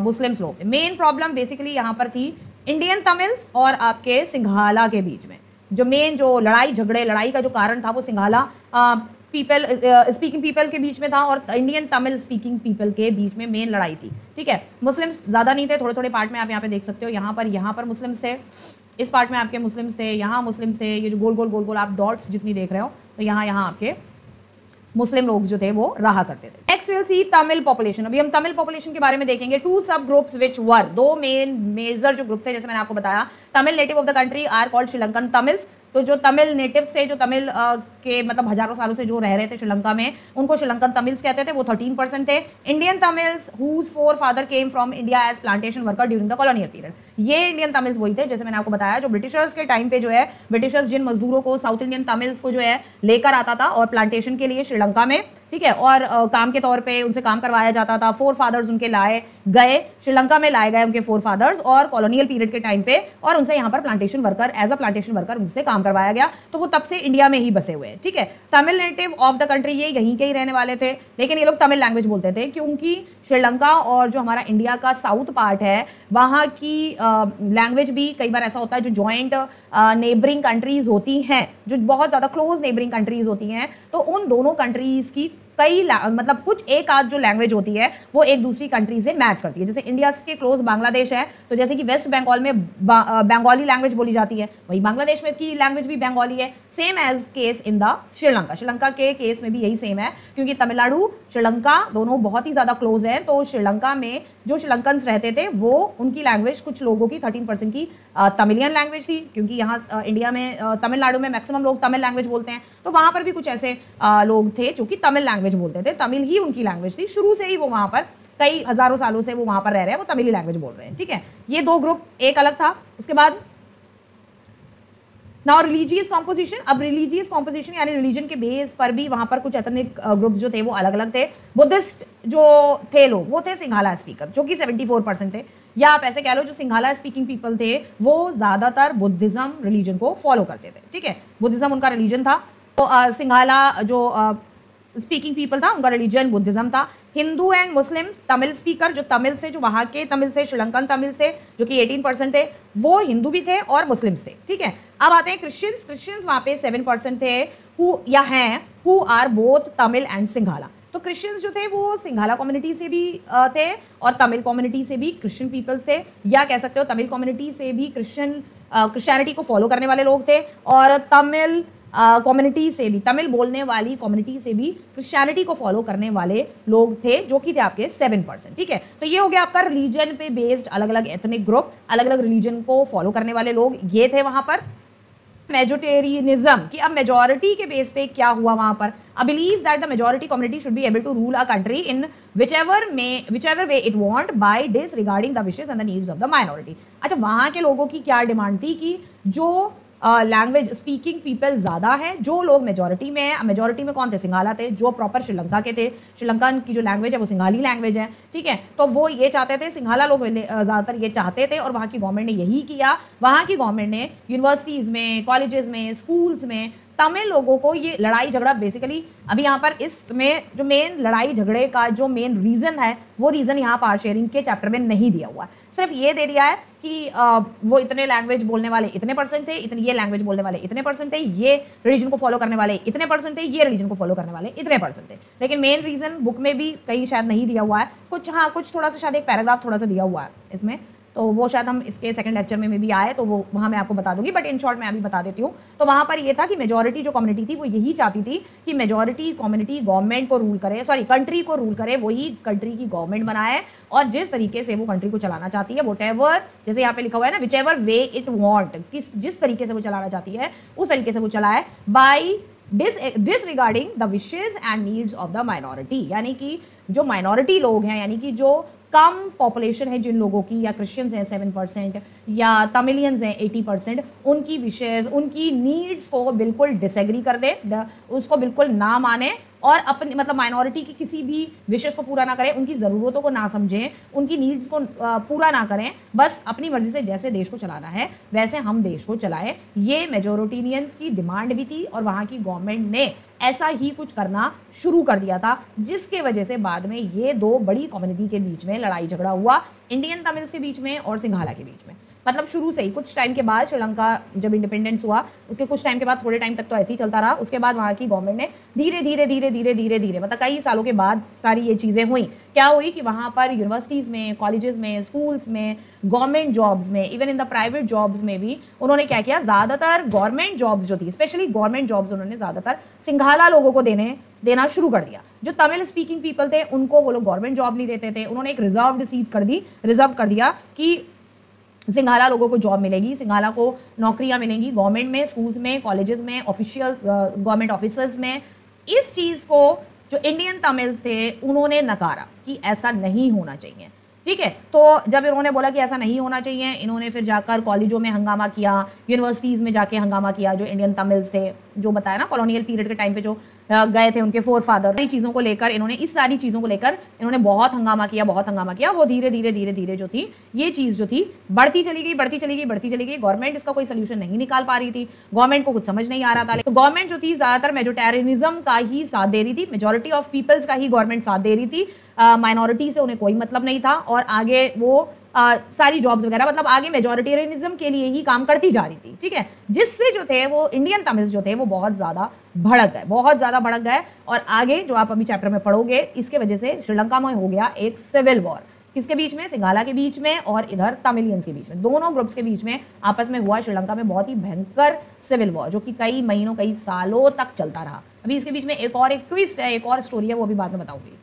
मुस्लिम्स लोग थे। मेन प्रॉब्लम बेसिकली यहाँ पर थी इंडियन तमिल्स और आपके सिंघाला के बीच में। जो मेन जो लड़ाई का जो कारण था वो सिंघाला पीपल स्पीकिंग पीपल के बीच में था और इंडियन तमिल स्पीकिंग पीपल के बीच में मेन लड़ाई थी, ठीक है। मुस्लिम्स ज़्यादा नहीं थे, थोड़े पार्ट में आप यहाँ पे देख सकते हो। यहाँ पर मुस्लिम्स थे, इस पार्ट में आपके मुस्लिम्स थे, यहाँ मुस्लिम्स थे, ये जो गोल गोल आप डॉट्स जितनी देख रहे हो, तो यहाँ आपके मुस्लिम लोग जो थे वो रहा करते थे। Next will see Tamil population. अभी हम तमिल पॉपुलेशन के बारे में देखेंगे। 2 सब ग्रुप्स विच वर, 2 मेजर जो ग्रुप थे, जैसे मैंने आपको बताया, Tamil native of the country are called Sri Lankan Tamils. तो जो तमिल नेटिव्स थे, जो तमिल के मतलब हजारों सालों से जो रह रहे थे श्रीलंका में, उनको श्रीलंकन तमिल्स कहते थे, वो 13% थे। Indian Tamils whose forefather came from India as plantation worker during the colonial period. ये इंडियन तमिल्स वही थे, जैसे मैंने आपको बताया, जो ब्रिटिशर्स के टाइम पे जो है, ब्रिटिशर्स जिन मजदूरों को, साउथ इंडियन तमिल्स को जो है लेकर आता था और प्लांटेशन के लिए श्रीलंका में, ठीक है, और काम के तौर पे उनसे काम करवाया जाता था। फोर फादर्स उनके लाए गए, श्रीलंका में लाए गए उनके फोर फादर्स, और कॉलोनियल पीरियड के टाइम पे, और उनसे यहाँ पर plantation worker, as a plantation worker उनसे काम करवाया गया। तो वो तब से इंडिया में ही बसे हुए हैं, ठीक है। Tamil native of the country, ये यहीं के ही रहने वाले थे, लेकिन ये लोग तमिल लैंग्वेज बोलते थे, क्योंकि श्रीलंका और जो हमारा इंडिया का साउथ पार्ट है, वहाँ की लैंग्वेज भी कई बार ऐसा होता है, जो जॉइंट नेबरिंग कंट्रीज होती हैं, जो बहुत ज़्यादा क्लोज नेबरिंग कंट्रीज होती हैं, तो उन दोनों कंट्रीज की मतलब कुछ एक आध जो लैंग्वेज होती है वो एक दूसरी कंट्री से मैच करती है। जैसे इंडिया के क्लोज बांग्लादेश है, तो जैसे कि वेस्ट बंगाल में बंगाली लैंग्वेज बोली जाती है, वही बांग्लादेश में की लैंग्वेज भी बंगाली है। Same as case in the Sri Lanka के केस में भी यही सेम है, क्योंकि तमिलनाडु श्रीलंका दोनों बहुत ही ज़्यादा क्लोज हैं। तो श्रीलंका में जो श्रीलंकन्स रहते थे, वो उनकी लैंग्वेज, कुछ लोगों की 13% की तमिलियन लैंग्वेज थी, क्योंकि यहाँ इंडिया में तमिलनाडु में मैक्सिमम लोग तमिल लैंग्वेज बोलते हैं, तो वहाँ पर भी कुछ ऐसे लोग थे जो कि तमिल लैंग्वेज बोलते थे। तमिल ही उनकी लैंग्वेज थी, शुरू से ही वो वहाँ पर कई हजारों सालों से वो वहाँ पर रह रहे हैं, वो तमिली लैंग्वेज बोल रहे हैं, ठीक है। ये 2 ग्रुप एक अलग था। उसके बाद नाउ रिलीजियस कॉम्पोजिशन। अब रिलीजियस कॉम्पोजिशन यानी रिलीजन के बेस पर भी वहाँ पर कुछ एथनिक ग्रुप्स जो थे वो अलग अलग थे। बुद्धिस्ट जो थे लोग, वो थे सिंघाला स्पीकर, जो कि 74% थे, या आप ऐसे कह लो जो सिंघाला स्पीकिंग पीपल थे वो ज़्यादातर बुद्धिज्म रिलीजन को फॉलो करते थे, ठीक है। बुद्धिज्म उनका रिलीजन था। तो सिंघाला जो स्पीकिंग पीपल था, उनका रिलीजन बुद्धिज्म था। Hindu and Muslims Tamil speaker, जो तमिल से, जो वहाँ के तमिल से, श्रीलंकन तमिल से, जो कि 18% थे, वो हिंदू भी थे और मुस्लिम्स थे, ठीक है। अब आते हैं क्रिश्चियंस वहाँ पे 7% थे, who are both Tamil and Sinhala. तो क्रिश्चियंस जो थे वो सिंघाला कम्युनिटी से भी थे और तमिल कम्युनिटी से भी क्रिश्चियन पीपल्स थे, या कह सकते हो तमिल कम्युनिटी से भी क्रिश्चियनिटी को फॉलो करने वाले लोग थे, और तमिल कम्युनिटी से भी, तमिल बोलने वाली कम्युनिटी से भी क्रिश्चियनिटी को फॉलो करने वाले लोग थे, जो कि थे आपके 7%, ठीक है। तो ये हो गया आपका रिलीजन पे बेस्ड अलग अलग एथनिक ग्रुप, अलग अलग रिलीजन को फॉलो करने वाले लोग, ये थे वहाँ पर। मेजोरिटेरियनिज्म कि अब मेजोरिटी के बेस पे क्या हुआ वहाँ पर। I believe that the majority community should be able to rule a country in whichever way it want by disregarding the wishes and the needs of the minority। अच्छा, वहाँ के लोगों की क्या डिमांड थी कि जो लैंग्वेज स्पीकिंग पीपल ज़्यादा है, जो लोग मेजॉरिटी में है। मेजॉरिटी में कौन थे? सिंघाला थे, जो प्रॉपर श्रीलंका के थे। श्रीलंका की जो लैंग्वेज है वो सिंघाली लैंग्वेज है, ठीक है। तो वो ये चाहते थे, सिंघाला लोग ज़्यादातर ये चाहते थे, और वहाँ की गवर्नमेंट ने यही किया। वहाँ की गवर्नमेंट ने यूनिवर्सिटीज़ में, कॉलेजेस में, स्कूल्स में तमिल लोगों को ये लड़ाई झगड़ा बेसिकली अभी यहाँ पर इसमें जो मेन लड़ाई झगड़े का जो मेन रीज़न है वो रीज़न यहाँ पावर शेयरिंग के चैप्टर में नहीं दिया हुआ है। सिर्फ ये दे दिया है कि वो इतने लैंग्वेज बोलने वाले इतने परसेंट थे, इतने ये लैंग्वेज बोलने वाले इतने परसेंट थे, ये रिलीजन को फॉलो करने वाले इतने परसेंट थे, ये रिलीजन को फॉलो करने वाले इतने परसेंट थे। लेकिन मेन रीज़न बुक में भी कहीं शायद नहीं दिया हुआ है, कुछ हाँ कुछ थोड़ा सा शायद एक पैराग्राफ थोड़ा सा दिया हुआ है इसमें, तो वो शायद हम इसके सेकंड लेक्चर में भी आए तो वो वहाँ मैं आपको बता दूंगी, बट इन शॉर्ट मैं अभी बता देती हूँ। तो वहाँ पर ये था कि मेजॉरिटी जो कम्युनिटी थी वो यही चाहती थी कि मेजॉरिटी कम्युनिटी गवर्नमेंट को रूल करे, सॉरी कंट्री को रूल करे, वही कंट्री की गवर्नमेंट बनाए, और जिस तरीके से वो कंट्री को चलाना चाहती है, व्हाटएवर जैसे यहाँ पे लिखा हुआ है ना, विचएवर वे इट वांट, जिस तरीके से वो चलाना चाहती है उस तरीके से वो चलाए, by disregarding the wishes and needs of the minority. यानी कि जो माइनॉरिटी लोग हैं, यानी कि जो कम पॉपुलेशन है जिन लोगों की, या क्रिश्चियंस हैं 7% या तमिलियंस हैं 80%, उनकी विशेष उनकी नीड्स को बिल्कुल डिसएग्री कर दे, उसको बिल्कुल ना माने, और अपनी मतलब माइनॉरिटी की किसी भी विशेष को पूरा ना करें, उनकी ज़रूरतों को ना समझें, उनकी नीड्स को पूरा ना करें, बस अपनी मर्जी से जैसे देश को चलाना है वैसे हम देश को चलाएं। ये मेजोरिटीनियंस की डिमांड भी थी, और वहाँ की गवर्नमेंट ने ऐसा ही कुछ करना शुरू कर दिया था, जिसके वजह से बाद में ये दो बड़ी कम्युनिटी के बीच में लड़ाई झगड़ा हुआ, इंडियन तमिल्स के बीच में और सिंघाला के बीच में। मतलब शुरू से ही कुछ टाइम के बाद, श्रीलंका जब इंडिपेंडेंस हुआ उसके कुछ टाइम के बाद, थोड़े टाइम तक तो ऐसे ही चलता रहा, उसके बाद वहाँ की गवर्नमेंट ने धीरे धीरे मतलब कई सालों के बाद सारी ये चीज़ें हुई। क्या हुई कि वहाँ पर यूनिवर्सिटीज़ में, कॉलेजेस में, स्कूल्स में, गवर्नमेंट जॉब्स में, even in the private jobs में भी उन्होंने क्या किया, ज़्यादातर गवर्नमेंट जॉब्स जो थी, स्पेशली गवर्नमेंट जॉब्स उन्होंने ज़्यादातर सिंघाला लोगों को देना शुरू कर दिया। जो तमिल स्पीकिंग पीपल थे उनको वो लोग गवर्नमेंट जॉब नहीं देते थे, उन्होंने एक रिजर्व कर दिया कि सिंघाला लोगों को जॉब मिलेगी, सिंघाला को नौकरियां मिलेंगी गवर्नमेंट में, स्कूल्स में, कॉलेजेस में, ऑफिशियल गवर्नमेंट ऑफिसर्स में। इस चीज़ को जो इंडियन तमिल्स थे उन्होंने नकारा कि ऐसा नहीं होना चाहिए, ठीक है। तो जब इन्होंने बोला कि ऐसा नहीं होना चाहिए, इन्होंने फिर जाकर कॉलेजों में हंगामा किया, यूनिवर्सिटीज़ में जाके हंगामा किया। जो इंडियन तमिल्स थे, जो बताया ना कॉलोनियल पीरियड के टाइम पे जो गए थे उनके फोर फादर, इन चीज़ों को लेकर इस सारी चीज़ों को लेकर इन्होंने बहुत हंगामा किया। वो धीरे धीरे जो थी ये चीज़ जो थी बढ़ती चली गई। गवर्नमेंट इसका कोई सोल्यूशन नहीं निकाल पा रही थी, गवर्नमेंट को कुछ समझ नहीं आ रहा था। तो गवर्नमेंट जो थी ज़्यादातर मेजोरिटेरियनिज्म का ही साथ दे रही थी, मेजोरिटी ऑफ पीपल्स का ही गवर्नमेंट साथ दे रही थी, माइनॉरिटी से उन्हें कोई मतलब नहीं था, और आगे वो सारी जॉब्स वगैरह मतलब आगे मेजोरिटेरियनिज्म के लिए ही काम करती जा रही थी, ठीक है। जिससे जो थे वो इंडियन तमिल्स जो थे वो बहुत ज़्यादा भड़क गए, और आगे जो आप अभी चैप्टर में पढ़ोगे, इसके वजह से श्रीलंका में हो गया एक सिविल वॉर। किसके बीच में? सिंघाला के बीच में और इधर तमिलियंस के बीच में, दोनों ग्रुप्स के बीच में आपस में हुआ श्रीलंका में बहुत ही भयंकर सिविल वॉर, जो कि कई महीनों कई सालों तक चलता रहा। अभी इसके बीच में एक ट्विस्ट है, एक और स्टोरी है, वो भी बाद में बताऊंगी।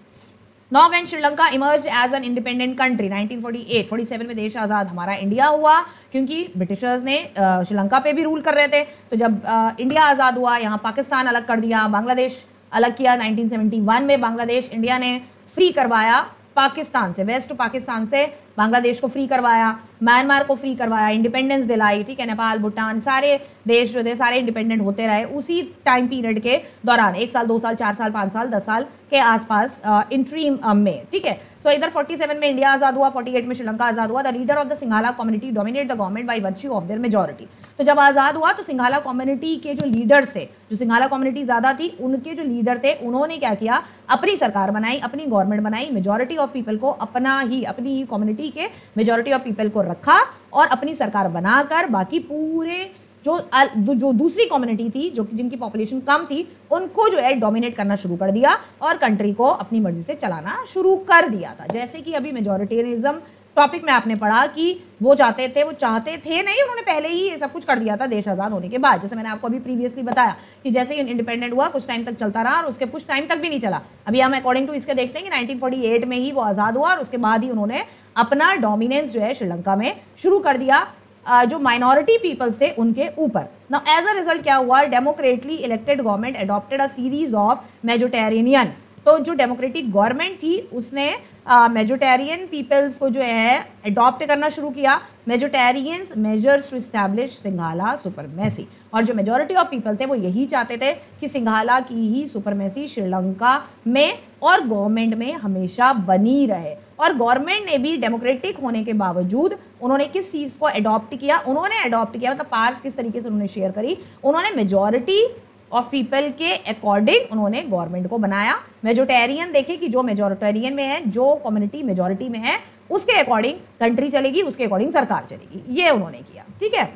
Now when Sri Lanka emerge as an independent country 1947 में देश आज़ाद हमारा इंडिया हुआ, क्योंकि ब्रिटिशर्स ने श्रीलंका पे भी रूल कर रहे थे। तो जब इंडिया आज़ाद हुआ, यहाँ पाकिस्तान अलग कर दिया, बांग्लादेश अलग किया। 1971 में बांग्लादेश इंडिया ने फ्री करवाया पाकिस्तान से, वेस्ट पाकिस्तान से बांग्लादेश को फ्री करवाया, म्यांमार को फ्री करवाया, इंडिपेंडेंस दिलाई, ठीक है। नेपाल, भूटान, सारे देश जो थे सारे इंडिपेंडेंट होते रहे उसी टाइम पीरियड के दौरान, 1 साल, 2 साल, 4 साल, 5 साल, 10 साल के आसपास इंट्रीम में, ठीक है। सो इधर 47 में इंडिया आज़ाद हुआ, 48 में श्रीलंका आज़ाद हुआ। The leader of the Sinhala community dominate the government by virtue of their majority. तो जब आज़ाद हुआ तो सिंघाला कम्युनिटी के जो लीडर्स थे, जो सिंघाला कम्युनिटी ज़्यादा थी, उनके जो लीडर थे उन्होंने क्या किया, अपनी सरकार बनाई, अपनी गवर्नमेंट बनाई, मेजॉरिटी ऑफ पीपल को अपनी ही कम्युनिटी के मेजॉरिटी ऑफ पीपल को रखा, और अपनी सरकार बनाकर बाकी पूरे जो दूसरी कम्युनिटी थी, जो जिनकी पॉपुलेशन कम थी, उनको जो है डोमिनेट करना शुरू कर दिया, और कंट्री को अपनी मर्जी से चलाना शुरू कर दिया था। जैसे कि अभी मेजॉरिटेरियनिज्म टॉपिक में आपने पढ़ा कि वो चाहते थे नहीं, उन्होंने पहले ही ये सब कुछ कर दिया था देश आज़ाद होने के बाद। जैसे मैंने आपको अभी प्रीवियसली बताया कि जैसे ही इंडिपेंडेंट हुआ कुछ टाइम तक चलता रहा, और उसके कुछ टाइम तक भी नहीं चला। अभी हम अकॉर्डिंग टू इसके देखते हैं कि 1948 में ही वो आज़ाद हुआ, और उसके बाद ही उन्होंने अपना डोमिनेंस जो है श्रीलंका में शुरू कर दिया, जो माइनॉरिटी पीपल्स थे उनके ऊपर। नाउ एज अ रिजल्ट क्या हुआ, democratically elected government adopted a series of majoritarian. तो जो डेमोक्रेटिक गवर्नमेंट थी उसने मेजोरिटेरियन पीपल्स को जो है अडॉप्ट करना शुरू किया। Majoritarians measures to establish Sinhala supremacy. और जो मेजॉरिटी ऑफ पीपल थे वो यही चाहते थे कि सिंघाला की ही सुपरमेसी श्रीलंका में और गवर्नमेंट में हमेशा बनी रहे। और गवर्नमेंट ने भी डेमोक्रेटिक होने के बावजूद उन्होंने किस चीज़ को अडॉप्ट किया, उन्होंने अडॉप्ट किया मतलब पावर्स किस तरीके से उन्होंने शेयर करी, उन्होंने मेजॉरिटी ऑफ पीपल के अकॉर्डिंग उन्होंने गवर्नमेंट को बनाया। मेजोरिटेरियन देखे कि जो मेजोरिटेरियन में है, जो कम्युनिटी मेजॉरिटी में है, उसके अकॉर्डिंग कंट्री चलेगी, उसके अकॉर्डिंग सरकार चलेगी, ये उन्होंने किया। ठीक है,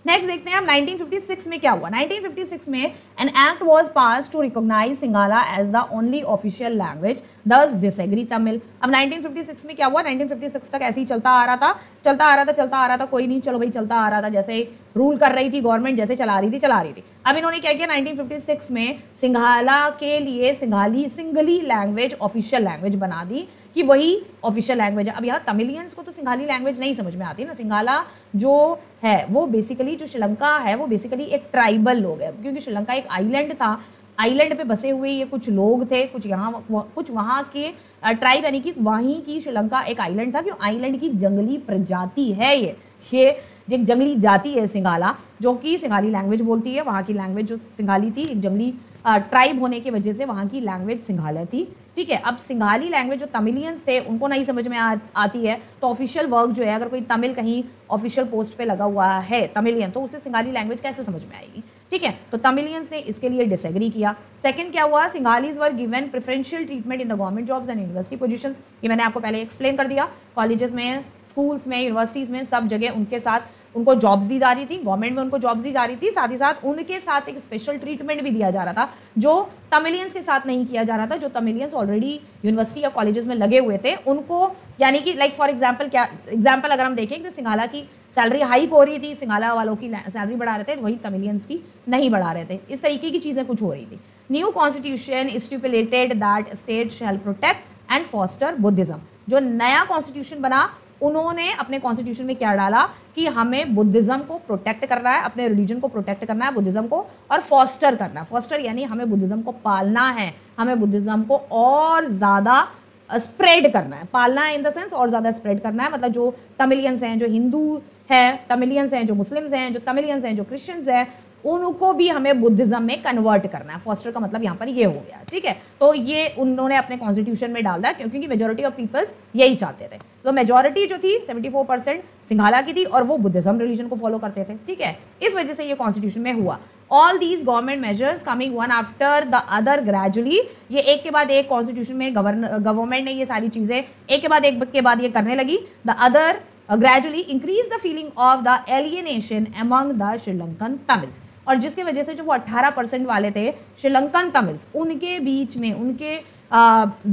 नेक्स्ट देखते हैं हम 1956 में क्या हुआ। 1956 में an act was pass to recognise Sinhala as the only official language, thus disagree Tamil. अब 1956 में क्या हुआ, 1956 तक ऐसे ही चलता आ रहा था, कोई नहीं, चलो भाई चलता आ रहा था, जैसे रूल कर रही थी गवर्नमेंट, जैसे चला रही थी। अब इन्होंने क्या किया, 1956 में सिंघाला के लिए सिंघली लैंग्वेज ऑफिशियल लैंग्वेज बना दी कि वही ऑफिशियल लैंग्वेज है। अब यहाँ तमिलियंस को तो सिंघाली लैंग्वेज नहीं समझ में आती ना। सिंघाला जो है वो बेसिकली, जो श्रीलंका है वो बेसिकली एक ट्राइबल लोग है, क्योंकि श्रीलंका एक आइलैंड था, आइलैंड पे बसे हुए ये कुछ लोग थे, कुछ यहाँ कुछ वहाँ के ट्राइब, यानी कि वहीं की श्रीलंका एक आइलैंड था, कि आइलैंड की जंगली प्रजाति है ये एक जंगली जाति है सिंघाला, जो कि सिंघाली लैंग्वेज बोलती है। वहाँ की लैंग्वेज जो सिंघाली थी, एक जंगली ट्राइब होने की वजह से वहाँ की लैंग्वेज सिंघाला थी। ठीक है, अब सिंघाली लैंग्वेज जो तमिलियंस थे उनको नहीं समझ में आती है, तो ऑफिशियल वर्क जो है, अगर कोई तमिल कहीं ऑफिशियल पोस्ट पे लगा हुआ है तमिलियन, तो उसे सिंघाली लैंग्वेज कैसे समझ में आएगी। ठीक है, तो तमिलियंस ने इसके लिए डिसएग्री किया। सेकंड क्या हुआ, Sinhalese were given preferential treatment in the government jobs and university positions. ये मैंने आपको पहले एक्सप्लेन कर दिया, कॉलेजेस में, स्कूल्स में, यूनिवर्सिटीज़ में, सब जगह उनके साथ उनको जॉब्स दी जा रही थी, गवर्नमेंट में उनको जॉब्स दी जा रही थी, साथ ही साथ उनके साथ एक स्पेशल ट्रीटमेंट भी दिया जा रहा था, जो तमिलियंस के साथ नहीं किया जा रहा था। जो तमिलियंस ऑलरेडी यूनिवर्सिटी या कॉलेजेस में लगे हुए थे उनको, यानी कि लाइक फॉर एग्जाम्पल, क्या एग्जाम्पल अगर हम देखें तो सिंघाला की सैलरी हाइक हो रही थी, सिंघाला वालों की सैलरी बढ़ा रहे थे, वही तमिलियंस की नहीं बढ़ा रहे थे। इस तरीके की चीज़ें कुछ हो रही थी। New constitution stipulated that state shall protect and foster Buddhism. जो नया कॉन्स्टिट्यूशन बना, उन्होंने अपने कॉन्स्टिट्यूशन में क्या डाला कि हमें बुद्धिज्म को प्रोटेक्ट करना है, अपने रिलीजन को प्रोटेक्ट करना है, बुद्धिज्म को, और फॉस्टर करना है। फॉस्टर यानी हमें बुद्धिज्म को पालना है, हमें बुद्धिज्म को और ज़्यादा स्प्रेड करना है। पालना है इन द सेंस और ज़्यादा स्प्रेड करना है, मतलब जो तमिलियंस हैं, जो हिंदू है तमिलियंस हैं, जो मुस्लिम्स हैं, जो तमिलियंस हैं, जो क्रिश्चियंस हैं, उनको भी हमें बुद्धिज्म में कन्वर्ट करना है। फॉस्टर का मतलब यहाँ पर ये हो गया। ठीक है, तो ये उन्होंने अपने कॉन्स्टिट्यूशन में डाल दिया, क्योंकि मेजॉरिटी ऑफ पीपल्स यही चाहते थे। तो मेजॉरिटी जो थी 74% सिंघाला की थी, और वो बुद्धिज्म रिलीजन को फॉलो करते थे। ठीक है, इस वजह से ये कॉन्स्टिट्यूशन में हुआ। All these government measures coming one after the other gradually, ये एक के बाद एक कॉन्स्टिट्यूशन में गवर्नमेंट ने ये सारी चीज़ें एक के बाद ये करने लगी। The other gradually increase the feeling of the alienation among the Sri Lankan Tamils, और जिसकी वजह से जो वो 18% वाले थे श्रीलंकन तमिल्स, उनके बीच में, उनके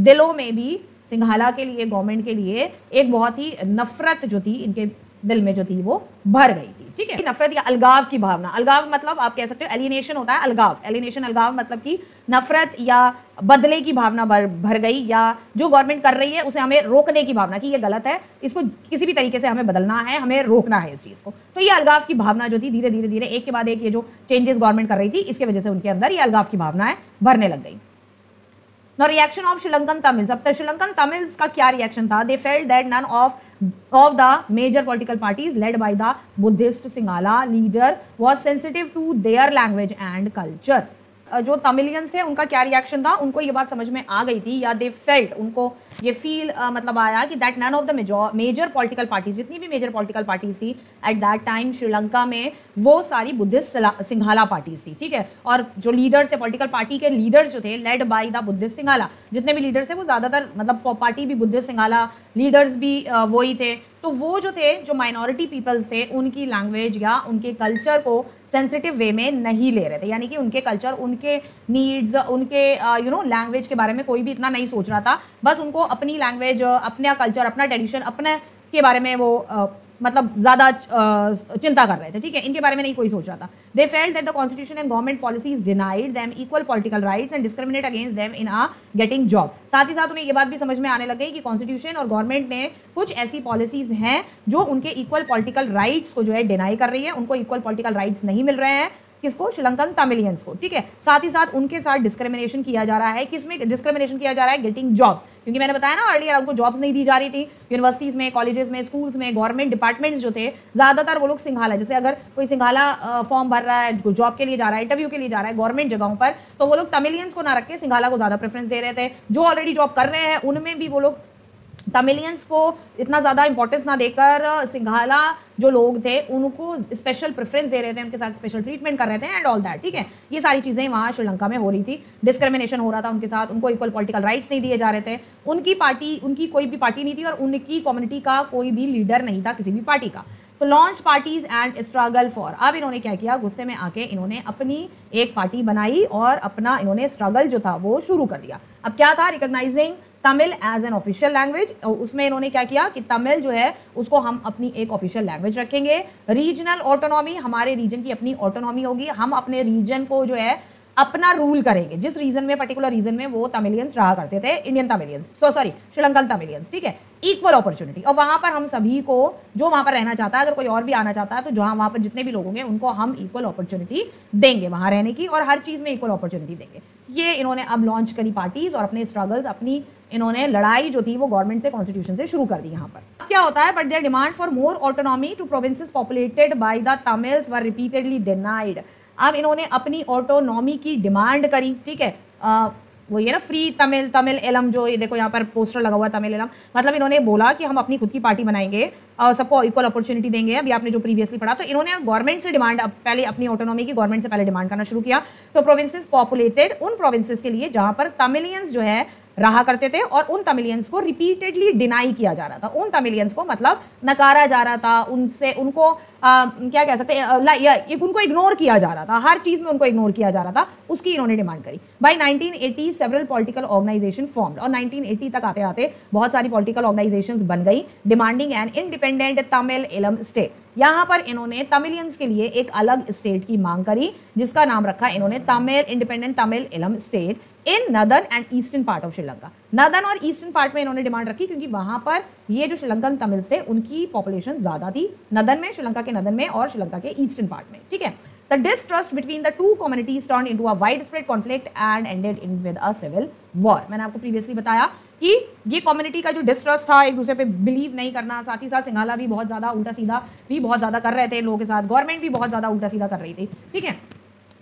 दिलों में भी सिंघाला के लिए, गवर्नमेंट के लिए एक बहुत ही नफरत जो थी, इनके दिल में जो थी वो भर गई थी। ठीक है, नफरत या अलगाव की भावना। अलगाव मतलब आप कह सकते हो, एलिनेशन होता है अलगाव, एलिनेशन अलगाव मतलब कि नफरत या बदले की भावना भर गई, या जो गवर्नमेंट कर रही है उसे हमें रोकने की भावना कि ये गलत है, इसको किसी भी तरीके से हमें बदलना है, हमें रोकना है इस चीज़ को। तो ये अलगाव की भावना जो थी, धीरे धीरे एक के बाद एक ये जो चेंजेस गवर्नमेंट कर रही थी, इसके वजह से उनके अंदर ये अलगाव की भावनाएं भरने लग गई। Now reaction of Sri Lankan Tamils. अब तक श्रीलंकन तमिल्स का क्या रिएक्शन था? They felt that none of the major political parties led by the Buddhist Sinhala leader was sensitive to their language and culture. जो तमिलियंस थे उनका क्या रिएक्शन था? उनको ये बात समझ में आ गई थी, या दे फेल्ट, उनको ये फील मतलब आया कि that none of the major political parties, जितनी भी मेजर पॉलिटिकल पार्टीज थी एट दैट टाइम श्रीलंका में, वो सारी बुद्धिस्ट सिंघाला पार्टीज थी। ठीक है, और जो लीडर्स थे, पॉलिटिकल पार्टी के लीडर्स जो थे, led by the Buddhist Sinhala, जितने भी लीडर्स थे वो ज़्यादातर, मतलब पार्टी भी बुद्धिस्ट सिंघाला, लीडर्स भी वही थे। तो वो जो थे, जो माइनॉरिटी पीपल्स थे, उनकी लैंग्वेज या उनके कल्चर को सेंसिटिव वे में नहीं ले रहे थे, यानी कि उनके कल्चर, उनके नीड्स, उनके लैंग्वेज के बारे में कोई भी इतना नहीं सोच रहा था। बस उनको अपनी लैंग्वेज, अपना कल्चर, अपना ट्रेडिशन, अपने के बारे में वो मतलब ज़्यादा चिंता कर रहे थे। ठीक है, इनके बारे में नहीं कोई सोच रहा था। They felt that the constitution and government policies denied them equal political rights and discriminate against them in ah getting job. साथ ही साथ उन्हें ये बात भी समझ में आने लग गई कि कॉन्स्टिट्यूशन और गवर्नमेंट ने कुछ ऐसी पॉलिसीज हैं जो उनके इक्वल पॉलिटिकल राइट्स को जो है डिनाई कर रही है, उनको इक्वल पॉलिटिकल राइट्स नहीं मिल रहे हैं किसको? श्रीलंकन तमिलियंस को, ठीक है। साथ ही साथ उनके साथ डिस्क्रिमिनेशन किया जा रहा है। किसमें डिस्क्रिमिनेशन किया जा रहा है? गेटिंग जॉब, क्योंकि मैंने बताया ना अर्लियर उनको जॉब्स नहीं दी जा रही थी यूनिवर्सिटीज़ में, कॉलेजेस में, स्कूल्स में, गवर्नमेंट डिपार्टमेंट्स जो थे ज़्यादातर वो लोग सिंघाला, जैसे अगर कोई सिंघाला फॉर्म भर रहा है, जॉब के लिए जा रहा है, इंटरव्यू के लिए जा रहा है गवर्नमेंट जगहों पर, तो वो लोग तमिलियंस को ना रख के सिंघाला को ज़्यादा प्रेफरेंस दे रहे थे। जो ऑलरेडी जॉब कर रहे हैं उनमें भी वो लोग तमिलियंस को इतना ज़्यादा इंपॉर्टेंस ना देकर सिंघाला जो लोग थे उनको स्पेशल प्रेफरेंस दे रहे थे, उनके साथ स्पेशल ट्रीटमेंट कर रहे थे एंड ऑल दैट, ठीक है। ये सारी चीज़ें वहाँ श्रीलंका में हो रही थी, डिस्क्रिमिनेशन हो रहा था उनके साथ, उनको इक्वल पॉलिटिकल राइट्स नहीं दिए जा रहे थे, उनकी पार्टी, उनकी कोई भी पार्टी नहीं थी और उनकी कम्युनिटी का कोई भी लीडर नहीं था किसी भी पार्टी का। तो launch parties and struggle for, अब इन्होंने क्या किया, गुस्से में आके इन्होंने अपनी एक पार्टी बनाई और अपना इन्होंने स्ट्रगल जो था वो शुरू कर दिया। अब क्या था? Recognising Tamil as an official language. उसमें इन्होंने क्या किया कि तमिल जो है उसको हम अपनी एक ऑफिशियल लैंग्वेज रखेंगे। रीजनल ऑटोनॉमी, हमारे रीजन की अपनी ऑटोनॉमी होगी, हम अपने रीजन को जो है अपना रूल करेंगे। जिस रीजन में, पर्टिकुलर रीजन में वो तमिलियंस रहा करते थे, इंडियन तमिलियंस, श्रीलंकन तमिलियंस, ठीक है। इक्वल अपॉर्चुनिटी, और वहां पर हम सभी को, जो वहां पर रहना चाहता है, अगर कोई और भी आना चाहता है तो जहां वहां पर जितने भी लोग होंगे उनको हम इक्वल अपॉर्चुनिटी देंगे वहां रहने की, और हर चीज में इक्वल अपॉर्चुनिटी देंगे। ये इन्होंने अब लॉन्च करी पार्टीज और अपने स्ट्रगल्स, अपनी इन्होंने लड़ाई जो थी वो गवर्नमेंट से, कॉन्स्टिट्यूशन से शुरू कर दी। यहाँ पर क्या होता है? But their demand for more autonomy to provinces populated by the Tamils were repeatedly denied. अब इन्होंने अपनी ऑटोनॉमी की डिमांड करी, ठीक है। वो ये ना फ्री तमिल, तमिल एलम, जो ये देखो यहाँ पर पोस्टर लगा हुआ है तमिल एलम, मतलब इन्होंने बोला कि हम अपनी खुद की पार्टी बनाएंगे और सबको इक्वल अपॉर्चुनिटी देंगे। अभी आपने जो प्रीवियसली पढ़ा, तो इन्होंने गवर्नमेंट से डिमांड, अब पहले अपनी ऑटोनॉमी की गवर्नमेंट से पहले डिमांड करना शुरू किया। तो प्रोविंसेस पॉपुलेटेड, उन प्रोविंसेस के लिए जहां पर तमिलियंस जो है रहा करते थे और उन तमिलियंस को रिपीटेडली डिनाई किया जा रहा था, उन तमिलियंस को मतलब नकारा जा रहा था, उनसे उनको क्या कह सकते हैं, उनको इग्नोर किया जा रहा था, हर चीज में उनको इग्नोर किया जा रहा था, उसकी इन्होंने डिमांड करी। By 1980 several political organisation formed, और 1980 तक आते आते बहुत सारी पॉलिटिकल ऑर्गेनाइजेशंस बन गई, demanding an independent Tamil Eelam state. यहाँ पर इन्होंने तमिलियंस के लिए एक अलग स्टेट की मांग करी, जिसका नाम रखा इन्होंने Tamil, independent Tamil Eelam state in northern and eastern part of Sri Lanka. Northern और ईस्टर्न पार्ट में इन्होंने डिमांड रखी, क्योंकि वहां पर ये जो श्रीलंकन तमिल से उनकी पॉपुलेशन ज्यादा थी, नदर्न में, श्रीलंका के नदर्न में और श्रीलंका के ईस्टर्न पार्ट में, ठीक है। The distrust between the two communities turned into a widespread conflict and ended in with a civil war. मैंने आपको प्रीवियसली बताया कि ये कम्युनिटी का जो डिस्ट्रस्ट था, एक दूसरे पे बिलीव नहीं करना, साथ ही साथ सिंघाला भी बहुत ज्यादा उल्टा सीधा भी बहुत ज्यादा कर रहे थे लोगों के साथ, गवर्नमेंट भी बहुत ज्यादा उल्टा सीधा कर रही थी, ठीक है।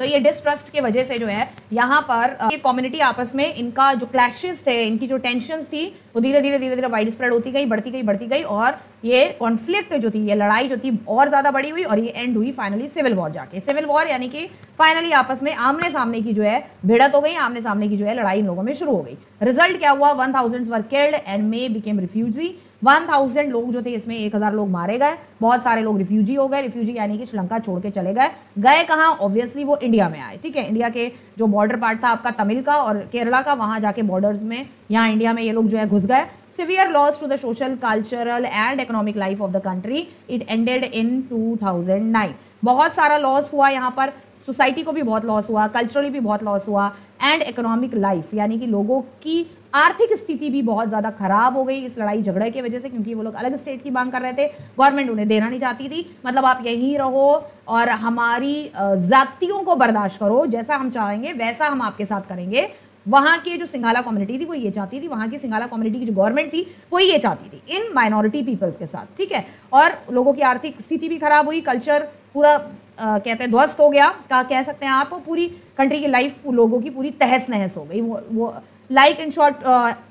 तो ये डिस्ट्रस्ट के वजह से जो है यहाँ पर ये कम्युनिटी आपस में, इनका जो क्लैशेस थे, इनकी जो टेंशन्स थी, वो धीरे धीरे वाइड स्प्रेड होती गई, बढ़ती गई, और ये कॉन्फ्लिक्ट जो थी, ये लड़ाई जो थी और ज़्यादा बड़ी हुई, और ये एंड हुई फाइनली सिविल वॉर जाके। सिविल वॉर यानी कि फाइनली आपस में आमने सामने की जो है भिड़त हो गई, आमने सामने की जो है लड़ाई इन लोगों में शुरू हो गई। रिजल्ट क्या हुआ? 1000 were killed and may became refugee. 1000 लोग जो थे, इसमें 1000 लोग मारे गए, बहुत सारे लोग रिफ्यूजी हो गए। रिफ्यूजी यानी कि श्रीलंका छोड़ के चले गए कहाँ? ऑब्वियसली वो इंडिया में आए, ठीक है। इंडिया के जो बॉर्डर पार्ट था आपका तमिल का और केरला का, वहां जाके बॉर्डर्स में, यहाँ इंडिया में ये लोग जो है घुस गए। Severe loss to the social, cultural and economic life of the country, it ended in 2009। बहुत सारा लॉस हुआ यहाँ पर, सोसाइटी को भी बहुत लॉस हुआ, कल्चरली भी बहुत लॉस हुआ, एंड इकोनॉमिक लाइफ यानी कि लोगों की आर्थिक स्थिति भी बहुत ज़्यादा खराब हो गई इस लड़ाई झगड़े की वजह से, क्योंकि वो लोग अलग स्टेट की मांग कर रहे थे, गवर्नमेंट उन्हें देना नहीं चाहती थी, मतलब आप यहीं रहो और हमारी जातियों को बर्दाश्त करो, जैसा हम चाहेंगे वैसा हम आपके साथ करेंगे। वहाँ की जो सिंघाला कम्युनिटी थी वो ये चाहती थी, वहाँ की सिंघाला कम्युनिटी की जो गवर्नमेंट थी वो ये चाहती थी इन माइनॉरिटी पीपल्स के साथ, ठीक है। और लोगों की आर्थिक स्थिति भी खराब हुई, कल्चर पूरा कहते हैं ध्वस्त हो गया, कह सकते हैं आप, पूरी कंट्री की लाइफ लोगों की पूरी तहस नहस हो गई। वो like in short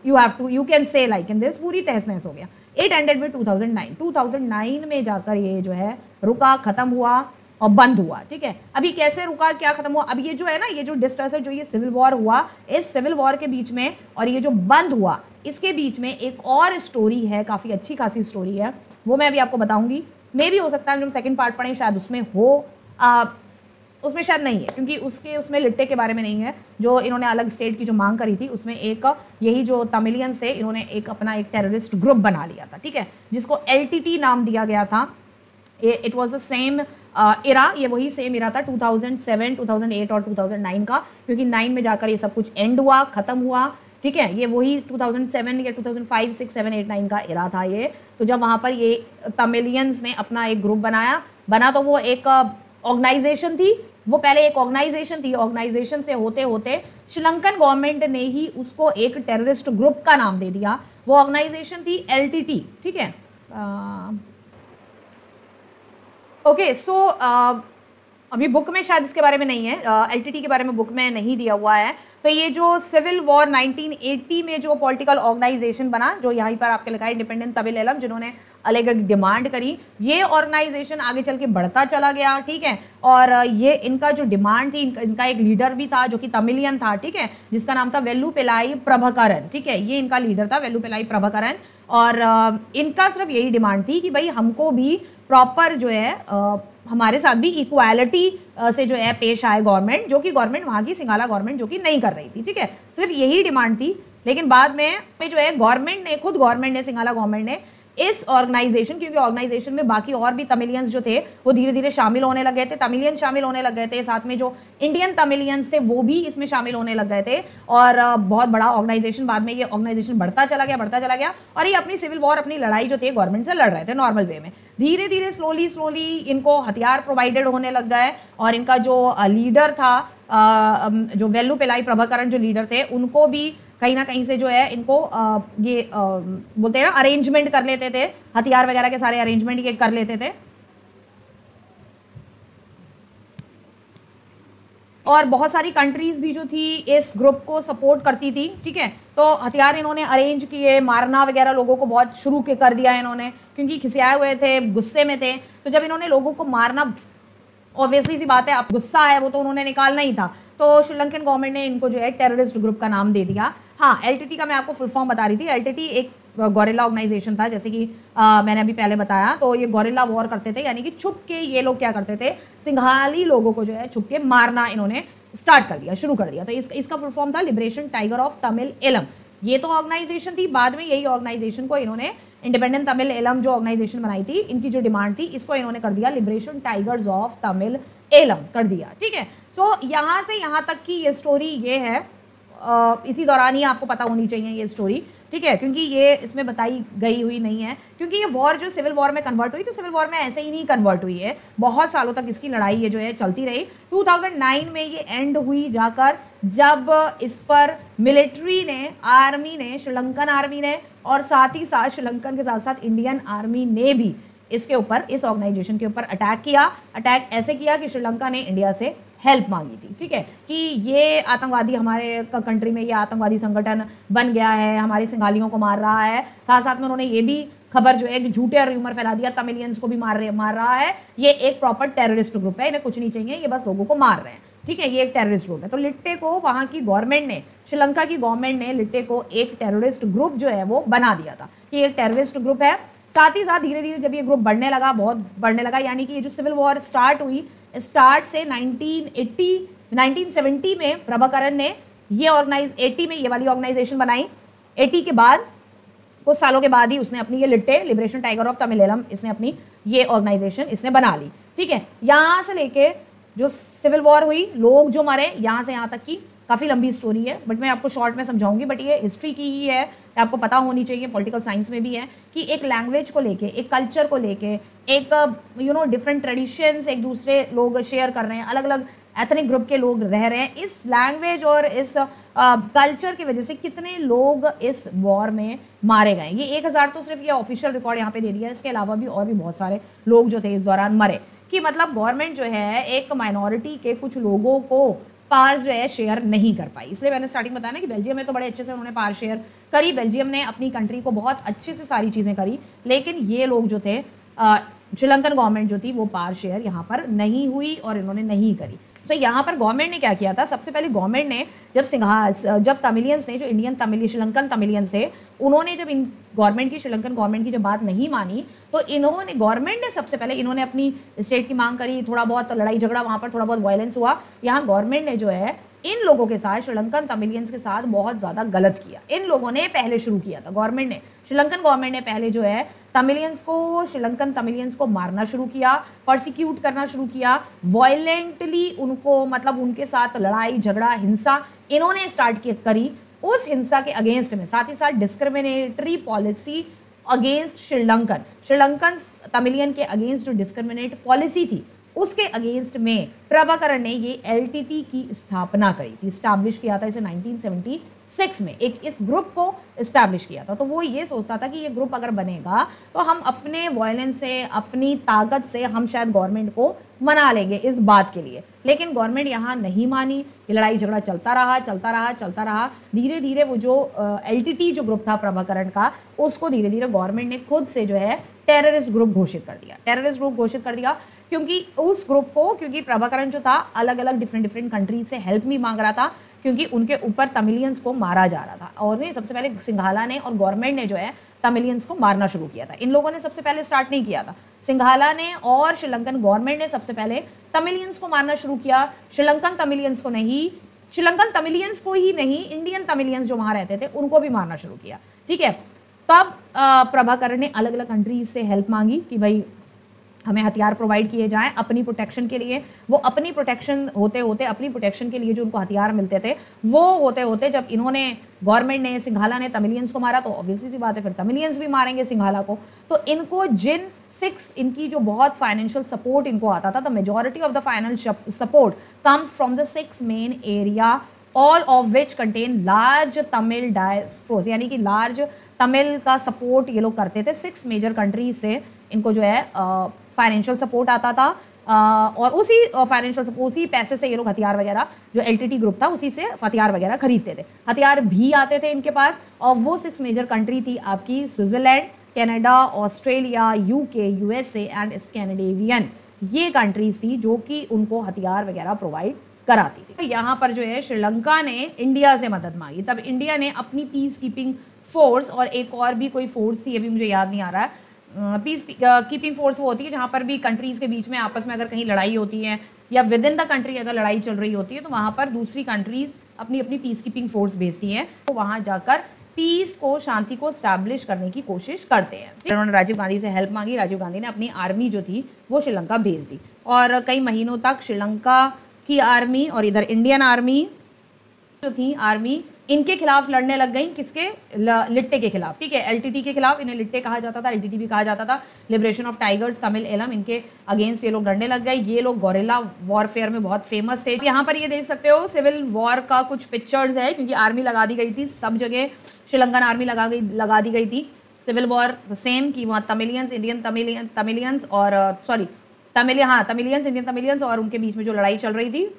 you can say like in this, पूरी तहस नहस हो गया। इट एंडेड विद 2009 में जाकर ये जो है रुका, खत्म हुआ और बंद हुआ, ठीक है। अभी कैसे रुका, क्या खत्म हुआ? अब ये जो है ना, ये जो डिस्ट्रेस है, जो ये सिविल वॉर हुआ, इस सिविल वॉर के बीच में और ये जो बंद हुआ, इसके बीच में एक और स्टोरी है, काफ़ी अच्छी खासी स्टोरी है, वो मैं अभी आपको बताऊंगी। मे भी हो सकता है जो हम सेकंड पार्ट पढ़ें शायद उसमें हो, उसमें शायद नहीं है, क्योंकि उसमें लिट्टे के बारे में नहीं है, जो इन्होंने अलग स्टेट की जो मांग करी थी उसमें एक यही जो तमिलियंस थे, इन्होंने एक अपना एक टेररिस्ट ग्रुप बना लिया था, ठीक है, जिसको LTT नाम दिया गया था। इट वॉज द सेम इरा, ये वही सेम इरा था 2007, 2008 और 2009 का, क्योंकि 9 में जाकर ये सब कुछ एंड हुआ, खत्म हुआ, ठीक है। ये वही 2007 या 2005, 6, 7, 8, 9 का इरा था ये। तो जब वहाँ पर ये तमिलियंस ने अपना एक ग्रुप बना तो वो एक ऑर्गेनाइजेशन थी वो पहले एक ऑर्गेनाइजेशन थी, ऑर्गेनाइजेशन से होते होते श्रीलंकन गवर्नमेंट ने ही उसको एक टेररिस्ट ग्रुप का नाम दे दिया। वो ऑर्गेनाइजेशन थी LTT, ठीक है। ओके, सो अभी बुक में शायद इसके बारे में नहीं है, LTT के बारे में बुक में नहीं दिया हुआ है। तो ये जो सिविल वॉर 1980 में जो पॉलिटिकल ऑर्गेनाइजेशन बना, जो यहाँ पर आपके लिखा है इंडिपेंडेंट तमिल एलम, जिन्होंने अलग अलग डिमांड करी, ये ऑर्गेनाइजेशन आगे चल के बढ़ता चला गया, ठीक है। और ये इनका जो डिमांड थी, इनका एक लीडर भी था जो कि तमिलियन था, ठीक है, जिसका नाम था वेलुपिलाई प्रभाकरन, ठीक है। ये इनका लीडर था वेलुपिलाई प्रभाकरन। और इनका सिर्फ यही डिमांड थी कि भाई हमको भी प्रॉपर जो है हमारे साथ भी इक्वालिटी से जो है पेश आए गवर्नमेंट, जो कि गवर्नमेंट वहाँ की सिंघाला गवर्नमेंट जो कि नहीं कर रही थी, ठीक है। सिर्फ यही डिमांड थी। लेकिन बाद में जो है गवर्नमेंट ने, खुद गवर्नमेंट ने, सिंघाला गवर्नमेंट ने इस ऑर्गेनाइजेशन, क्योंकि ऑर्गेनाइजेशन में बाकी और भी तमिलियंस जो थे वो धीरे धीरे शामिल होने लग गए थे, तमिलियन शामिल होने लग गए थे, साथ में जो इंडियन तमिलियंस थे वो भी इसमें शामिल होने लग गए थे। और बहुत बड़ा ऑर्गेनाइजेशन, बाद में ये ऑर्गेनाइजेशन बढ़ता चला गया और ये अपनी सिविल वॉर, अपनी लड़ाई जो थी गवर्नमेंट से लड़ रहे थे नॉर्मल वे में। धीरे धीरे स्लोली इनको हथियार प्रोवाइडेड होने लग गए और इनका जो लीडर था, जो वेलुपिलाई प्रभाकरन जो लीडर थे, उनको भी कहीं ना कहीं से जो है इनको ये बोलते हैं ना, अरेंजमेंट कर लेते थे, हथियार वगैरह के सारे अरेंजमेंट ये कर लेते थे। और बहुत सारी कंट्रीज भी जो थी इस ग्रुप को सपोर्ट करती थी, ठीक है। तो हथियार इन्होंने अरेंज किए, मारना वगैरह लोगों को बहुत शुरू के कर दिया इन्होंने, क्योंकि खिसियाए हुए थे, गुस्से में थे। तो जब इन्होंने लोगों को मारना, ऑब्वियसली सी बात है, अब गुस्सा है वो तो उन्होंने निकालना ही था, तो श्रीलंकन गवर्नमेंट ने इनको जो है टेररिस्ट ग्रुप का नाम दे दिया। हाँ, LTT का मैं आपको फुल फॉर्म बता रही थी। LTT एक गोरिल्ला ऑर्गेनाइजेशन था, जैसे कि मैंने अभी पहले बताया। तो ये गोरिल्ला वॉर करते थे, यानी कि छुप के ये लोग क्या करते थे, सिंघाली लोगों को जो है छुप के मारना इन्होंने स्टार्ट कर दिया, शुरू कर दिया। तो इसका फुल फॉर्म था liberation tiger of Tamil Eelam. ये तो ऑर्गेनाइजेशन थी, बाद में यही ऑर्गेनाइजेशन को इन्होंने इंडिपेंडेंट तमिल एलम जो ऑर्गेनाइजेशन बनाई थी, इनकी जो डिमांड थी, इसको इन्होंने कर दिया liberation tigers of Tamil Eelam कर दिया, ठीक है। सो यहाँ से यहाँ तक की ये स्टोरी ये है। इसी दौरान ही आपको पता होनी चाहिए ये स्टोरी, ठीक है, क्योंकि ये इसमें बताई गई हुई नहीं है। क्योंकि ये वॉर जो सिविल वॉर में कन्वर्ट हुई, तो सिविल वॉर में ऐसे ही नहीं कन्वर्ट हुई है, बहुत सालों तक इसकी लड़ाई ये जो है चलती रही। 2009 में ये एंड हुई जाकर, जब इस पर मिलिट्री ने, आर्मी ने, श्रीलंकन आर्मी ने, और साथ ही साथ श्रीलंकन के साथ साथ इंडियन आर्मी ने भी इसके ऊपर, इस ऑर्गेनाइजेशन के ऊपर अटैक किया। अटैक ऐसे किया कि श्रीलंका ने इंडिया से हेल्प मांगी थी, ठीक है, कि ये आतंकवादी हमारे कंट्री में, ये आतंकवादी संगठन बन गया है, हमारे सिंघालियों को मार रहा है। साथ साथ में उन्होंने ये भी खबर जो है झूठे र्यूमर फैला दिया, तमिलियंस को भी मार रहा है, ये एक प्रॉपर टेररिस्ट ग्रुप है, इन्हें कुछ नहीं चाहिए, ये बस लोगों को मार रहे हैं, ठीक है, ये एक टेररिस्ट ग्रुप है। तो लिट्टे को वहाँ की गवर्नमेंट ने, श्रीलंका की गवर्नमेंट ने लिट्टे को एक टेररिस्ट ग्रुप जो है वो बना दिया था कि एक टेररिस्ट ग्रुप है। साथ ही साथ धीरे धीरे जब ये ग्रुप बढ़ने लगा, बहुत बढ़ने लगा, यानी कि ये जो सिविल वॉर स्टार्ट हुई, स्टार्ट से 1970 में प्रभाकरन ने ये 80 में ये वाली ऑर्गेनाइजेशन बनाई। 80 के बाद कुछ सालों के बाद ही उसने अपनी ये LTTE, liberation tiger of Tamil Eelam, इसने अपनी ये ऑर्गेनाइजेशन इसने बना ली, ठीक है। यहाँ से लेके जो सिविल वॉर हुई, लोग जो मरे, यहाँ से यहाँ तक की काफ़ी लंबी स्टोरी है, बट मैं आपको शॉर्ट में समझाऊंगी। बट ये हिस्ट्री की ही है, आपको पता होनी चाहिए, पॉलिटिकल साइंस में भी है, कि एक लैंग्वेज को लेके, एक कल्चर को लेके, एक डिफरेंट ट्रेडिशंस एक दूसरे लोग शेयर कर रहे हैं, अलग अलग एथनिक ग्रुप के लोग रह रहे हैं, इस लैंग्वेज और इस कल्चर की वजह से कितने लोग इस वॉर में मारे गए। ये 1000 तो सिर्फ ये ऑफिशियल रिकॉर्ड यहाँ पे दे दिया है, इसके अलावा भी और भी बहुत सारे लोग जो थे इस दौरान मरे। कि मतलब गवर्नमेंट जो है एक माइनॉरिटी के कुछ लोगों को पार्स जो है शेयर नहीं कर पाई। इसलिए मैंने स्टार्टिंग बताया ना कि बेल्जियम में तो बड़े अच्छे से उन्होंने पार शेयर करी, बेल्जियम ने अपनी कंट्री को बहुत अच्छे से सारी चीज़ें करी, लेकिन ये लोग जो थे, श्रीलंकन गवर्नमेंट जो थी, वो पार शेयर यहाँ पर नहीं हुई और इन्होंने नहीं करी। तो यहाँ पर गवर्नमेंट ने क्या किया था, सबसे पहले गवर्नमेंट ने जब तमिलियंस ने, जो इंडियन श्रीलंकन तमिलियंस थे, उन्होंने जब इन गवर्नमेंट की, श्रीलंकन गवर्नमेंट की जब बात नहीं मानी, तो इन्होंने, गवर्नमेंट ने सबसे पहले इन्होंने अपनी स्टेट की मांग करी, थोड़ा बहुत लड़ाई झगड़ा वहाँ पर, थोड़ा बहुत वायलेंस हुआ। यहाँ गवर्नमेंट ने जो है इन लोगों के साथ, श्रीलंकन तमिलियंस के साथ बहुत ज़्यादा गलत किया। इन लोगों ने पहले शुरू किया था, गवर्नमेंट ने, श्रीलंकन गवर्नमेंट ने पहले जो है तमिलियंस को, श्रीलंकन तमिलियंस को मारना शुरू किया, परसिक्यूट करना शुरू किया, वायलेंटली उनको, मतलब उनके साथ लड़ाई झगड़ा, हिंसा इन्होंने स्टार्ट करी। उस हिंसा के अगेंस्ट में साथ ही साथ discriminatory policy against Sri Lankan Tamilian के अगेंस्ट जो डिस्क्रिमिनेट पॉलिसी थी, उसके अगेंस्ट में प्रभाकरण ने ये एलटीटी की स्थापना करी थी, स्टैब्लिश किया था इसे 1976 में, एक इस ग्रुप को इस्टेब्लिश किया था। तो वो ये सोचता था कि ये ग्रुप अगर बनेगा तो हम अपने वायलेंस से, अपनी ताकत से हम शायद गवर्नमेंट को मना लेंगे इस बात के लिए। लेकिन गवर्नमेंट यहाँ नहीं मानी, ये लड़ाई झगड़ा चलता रहा। धीरे धीरे वो जो एलटीटी जो ग्रुप था प्रभाकरण का, उसको धीरे धीरे गवर्नमेंट ने खुद से जो है टेररिस्ट ग्रुप घोषित कर दिया। क्योंकि उस ग्रुप को, क्योंकि प्रभाकरण जो था अलग अलग डिफरेंट कंट्रीज से हेल्प भी मांग रहा था, क्योंकि उनके ऊपर तमिलियंस को मारा जा रहा था। और सबसे पहले सिंघाला ने और गवर्नमेंट ने जो है तमिलियंस को मारना शुरू किया था। इन लोगों ने सबसे पहले स्टार्ट नहीं किया था, सिंघाला ने और श्रीलंकन गवर्नमेंट ने सबसे पहले तमिलियंस को मारना शुरू किया। श्रीलंकन तमिलियंस को ही नहीं, इंडियन तमिलियंस जो वहाँ रहते थे उनको भी मारना शुरू किया। ठीक है, तब प्रभाकरण ने अलग अलग कंट्रीज से हेल्प मांगी कि भाई हमें हथियार प्रोवाइड किए जाएं अपनी प्रोटेक्शन के लिए। वो अपनी प्रोटेक्शन के लिए जो उनको हथियार मिलते थे, वो होते जब इन्होंने, गवर्नमेंट ने, सिंघाला ने तमिलियंस को मारा, तो ऑब्वियसली सी बात है फिर तमिलियंस भी मारेंगे सिंघाला को। तो इनको इनकी जो बहुत फाइनेंशियल सपोर्ट इनको आता था, the majority of the financial support comes from the 6 main area, all of which contain large Tamil diasporas, यानी कि लार्ज तमिल का सपोर्ट ये लोग करते थे। 6 मेजर कंट्रीज से इनको जो है फाइनेंशियल सपोर्ट आता था, और उसी पैसे से ये लोग हथियार वगैरह, जो एलटीटी ग्रुप था उसी से हथियार वगैरह खरीदते थे। हथियार भी आते थे इनके पास, और वो 6 मेजर कंट्री थी आपकी Switzerland, Canada, Australia, UK, USA and Scandinavian. ये कंट्रीज थी जो कि उनको हथियार वगैरह प्रोवाइड कराती थी। यहाँ पर जो है श्रीलंका ने इंडिया से मदद मांगी। तब इंडिया ने अपनी पीस कीपिंग फोर्स, और एक और भी कोई फोर्स थी, ये भी मुझे याद नहीं आ रहा है, पीस कीपिंग फोर्स वो होती है जहाँ पर भी कंट्रीज़ के बीच में आपस में अगर कहीं लड़ाई होती है, या विद इन द कंट्री अगर लड़ाई चल रही होती है, तो वहाँ पर दूसरी कंट्रीज़ अपनी अपनी पीस कीपिंग फोर्स भेजती हैं, तो वहाँ जाकर पीस को, शांति को स्टैब्लिश करने की कोशिश करते हैं। उन्होंने राजीव गांधी से हेल्प मांगी। राजीव गांधी ने अपनी आर्मी जो थी वो श्रीलंका भेज दी, और कई महीनों तक श्रीलंका की आर्मी और इधर इंडियन आर्मी जो थी, आर्मी इनके खिलाफ लड़ने लग गई। किसके? लिट्टे के खिलाफ। ठीक है, एलटीटी के खिलाफ, इन्हें लिट्टे कहा जाता था, एलटीटी भी कहा जाता था, liberation of tigers Tamil Eelam, इनके अगेंस्ट ये लोग लड़ने लग गए। ये लोग गोरिल्ला वॉरफेयर में बहुत फेमस थे। यहाँ पर ये देख सकते हो सिविल वॉर का कुछ पिक्चर्स है, क्योंकि आर्मी लगा दी गई थी सब जगह, श्रीलंकन आर्मी लगा दी गई थी। सिविल वॉर सेम कि वहाँ तमिलियंस, इंडियन तमिलियंस और तमिलियंस, इंडियन तमिलियंस और उनके बीच में जो लड़ाई चल रही थी,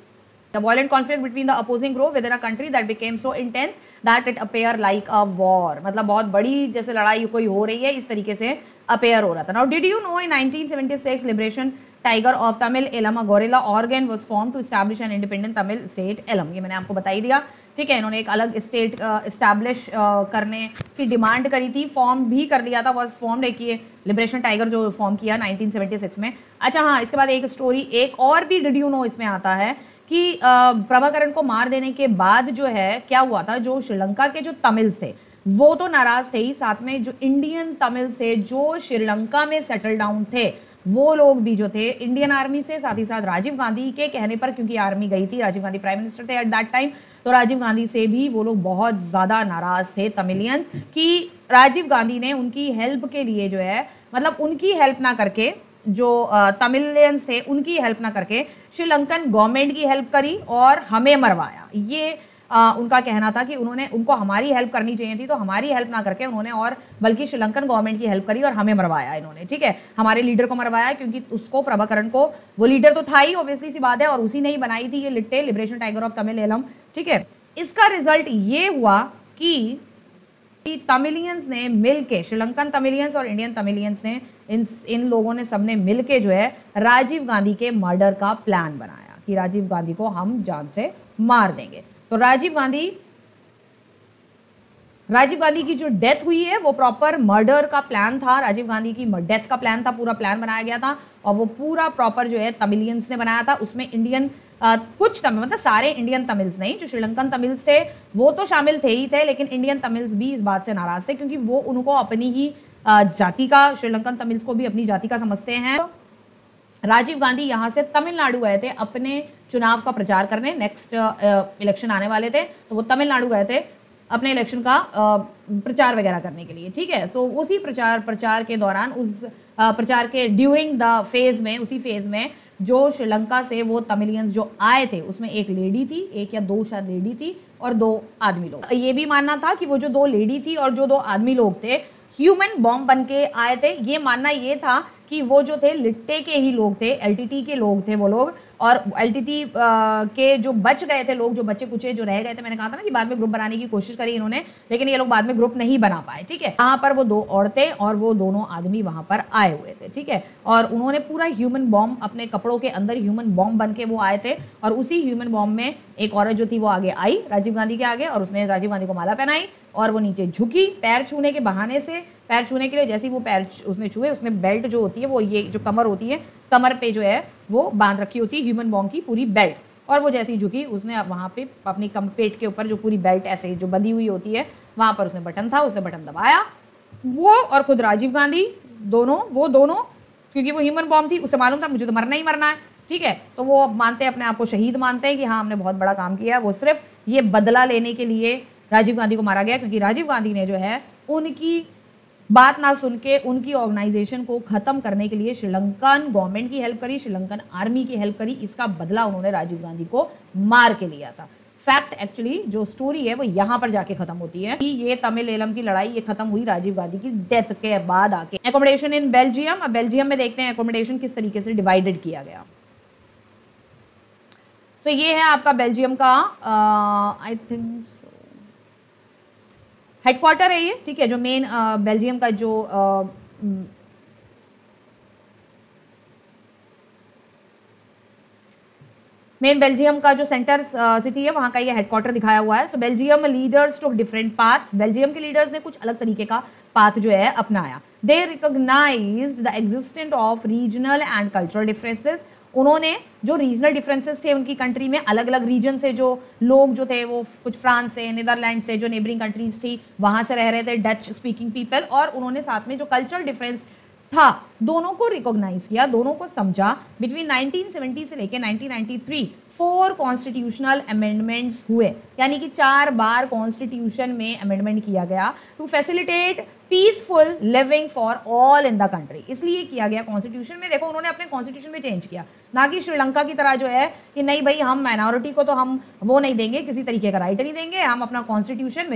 the violent conflict between the opposing group within a country that became so intense that it appear like a war। मतलब बहुत बड़ी जैसे लड़ाई कोई हो रही है, इस तरीके से अपेयर हो रहा था। Now did you know in 1976 liberation tiger of Tamil Elam, a guerrilla organ was formed to establish an independent Tamil state Elam। ये मैंने आपको बता ही दिया। ठीक है, इन्होंने एक अलग स्टेट इस्टेब्लिश करने की डिमांड करी थी, फॉर्म भी कर लिया था, वॉज फॉर्म्ड। एक ये लिबरेशन टाइगर जो फॉर्म किया 1976 में। अच्छा हाँ, इसके बाद एक स्टोरी एक और भी डिड यू नो इसमें आता है कि प्रभाकरण को मार देने के बाद जो है क्या हुआ था, जो श्रीलंका के जो तमिल्स थे वो तो नाराज थे ही, साथ में जो इंडियन तमिल्स थे जो श्रीलंका में सेटल डाउन थे, वो लोग भी जो थे इंडियन आर्मी से, साथ ही साथ राजीव गांधी के कहने पर, क्योंकि आर्मी गई थी, राजीव गांधी प्राइम मिनिस्टर थे एट दैट टाइम, तो राजीव गांधी से भी वो लोग बहुत ज़्यादा नाराज थे तमिलियंस, कि राजीव गांधी ने उनकी हेल्प के लिए जो है, मतलब उनकी हेल्प ना करके, जो तमिलियंस थे उनकी हेल्प ना करके श्रीलंकन गवर्नमेंट की हेल्प करी और हमें मरवाया। ये उनका कहना था कि उनको हमारी हेल्प करनी चाहिए थी, तो हमारी हेल्प ना करके उन्होंने और बल्कि श्रीलंकन गवर्नमेंट की हेल्प करी और हमें मरवाया इन्होंने। ठीक है, हमारे लीडर को मरवाया, क्योंकि उसको, प्रभाकरण को, वो लीडर तो था ही ऑब्वियसली सी बात है, और उसी ने ही बनाई थी ये LTTE, liberation tiger of Tamil Eelam. ठीक है, इसका रिजल्ट ये हुआ कि तमिलियंस ने मिलके, श्रीलंकन तमिलियंस और इंडियन तमिलियंस ने, इन लोगों ने सबने मिलके जो है राजीव गांधी के मर्डर का प्लान बनाया कि राजीव गांधी को हम जान से मार देंगे। तो राजीव गांधी की जो डेथ हुई है वो प्रॉपर मर्डर का प्लान था, राजीव गांधी की डेथ का प्लान था, पूरा प्लान बनाया गया था, और वो पूरा प्रॉपर जो है तमिलियंस ने बनाया था। उसमें इंडियन कुछ तमिल, मतलब सारे इंडियन तमिल्स नहीं, जो श्रीलंकन तमिल्स थे वो तो शामिल थे ही थे, लेकिन इंडियन तमिल्स भी इस बात से नाराज थे, क्योंकि वो उनको अपनी ही जाति का, श्रीलंकन तमिल्स को भी अपनी जाति का समझते हैं। राजीव गांधी यहाँ से तमिलनाडु गए थे अपने चुनाव का प्रचार करने, नेक्स्ट इलेक्शन आने वाले थे, तो वो तमिलनाडु गए थे अपने इलेक्शन का प्रचार वगैरह करने के लिए। ठीक है, तो उसी प्रचार के दौरान उस प्रचार के ड्यूरिंग द फेज में, उसी फेज में जो श्रीलंका से वो तमिलियंस जो आए थे उसमें एक लेडी थी, एक या दो शायद लेडी थी और 2 आदमी लोग। ये भी मानना था कि वो जो 2 लेडी थी और जो 2 आदमी लोग थे ह्यूमन बॉम्ब बन के आए थे। ये मानना ये था कि वो जो थे लिट्टे के ही लोग थे, एलटीटी के लोग थे वो लोग, और एलटीटी के जो बच गए थे लोग, जो बच्चे कुचे जो रह गए थे, मैंने कहा था ना कि बाद में ग्रुप बनाने की कोशिश करी इन्होंने, लेकिन ये लोग बाद में ग्रुप नहीं बना पाए। ठीक है, वहां पर वो 2 औरतें और वो दोनों आदमी वहां पर आए हुए थे। ठीक है, और उन्होंने पूरा ह्यूमन बॉम्ब अपने कपड़ों के अंदर ह्यूमन बॉम्ब बन के वो आए थे, और उसी ह्यूमन बॉम्ब में एक औरत जो थी वो आगे आई राजीव गांधी के आगे, और उसने राजीव गांधी को माला पहनाई और वो नीचे झुकी पैर छूने के बहाने से। पैर छूने के लिए जैसे ही वो पैर उसने छुए, उसने बेल्ट जो होती है वो ये जो कमर होती है, कमर पे जो है वो बांध रखी होती है ह्यूमन बॉम्ब की पूरी बेल्ट, और वो जैसे ही झुकी उसने वहाँ पे अपनी पेट के ऊपर जो पूरी बेल्ट ऐसे जो बंधी हुई होती है वहाँ पर उसने बटन था, उसने बटन दबाया। वो और खुद राजीव गांधी दोनों क्योंकि वो ह्यूमन बॉम्ब थी, उसे मालूम था मुझे तो मरना ही मरना है। ठीक है, तो वो मानते हैं अपने आप को शहीद मानते हैं कि हाँ हमने बहुत बड़ा काम किया है। वो सिर्फ ये बदला लेने के लिए राजीव गांधी को मारा गया, क्योंकि राजीव गांधी ने जो है उनकी बात ना सुन के उनकी ऑर्गेनाइजेशन को खत्म करने के लिए श्रीलंकन गवर्नमेंट की हेल्प करी, श्रीलंकन आर्मी की हेल्प करी। इसका बदला उन्होंने राजीव गांधी को मार के लिया था। फैक्ट एक्चुअली जो स्टोरी है वो यहाँ पर जाके खत्म होती है कि ये तमिल एलम की लड़ाई ये खत्म हुई राजीव गांधी की डेथ के बाद आके। एकोमोडेशन इन बेल्जियम, अब बेल्जियम में देखते हैं एकोमोडेशन किस तरीके से डिवाइडेड किया गया। सो ये है आपका बेल्जियम का आई थिंक हेडक्वार्टर है ये। ठीक है, जो मेन बेल्जियम का जो मेन बेल्जियम का जो सेंटर सिटी है वहां का ये हेडक्वार्टर दिखाया हुआ है। So Belgium leaders took different paths, Belgium के लीडर्स ने कुछ अलग तरीके का पाथ जो है अपनाया। They recognised the existence of regional and cultural differences, उन्होंने जो रीजनल डिफरेंसेस थे उनकी कंट्री में, अलग अलग रीजन से जो लोग जो थे वो कुछ फ्रांस से, नीदरलैंड से, जो नेबरिंग कंट्रीज थी वहां से रह रहे थे डच स्पीकिंग पीपल, और उन्होंने साथ में जो कल्चरल डिफरेंस था दोनों को रिकॉग्नाइज किया, दोनों को समझा। बिटवीन 1970 से लेकर 1993 4 कॉन्स्टिट्यूशनल अमेंडमेंट्स हुए, यानी कि 4 बार कॉन्स्टिट्यूशन में अमेंडमेंट किया गया to facilitate peaceful living for all in the country. इसलिए किया गया कॉन्स्टिट्यूशन में, देखो उन्होंने अपने कॉन्स्टिट्यूशन में चेंज किया, ना कि श्रीलंका की तरह जो है कि नहीं भाई हम माइनॉरिटी को तो हम वो नहीं देंगे, किसी तरीके का राइट नहीं देंगे, हम अपना कॉन्स्टिट्यूशन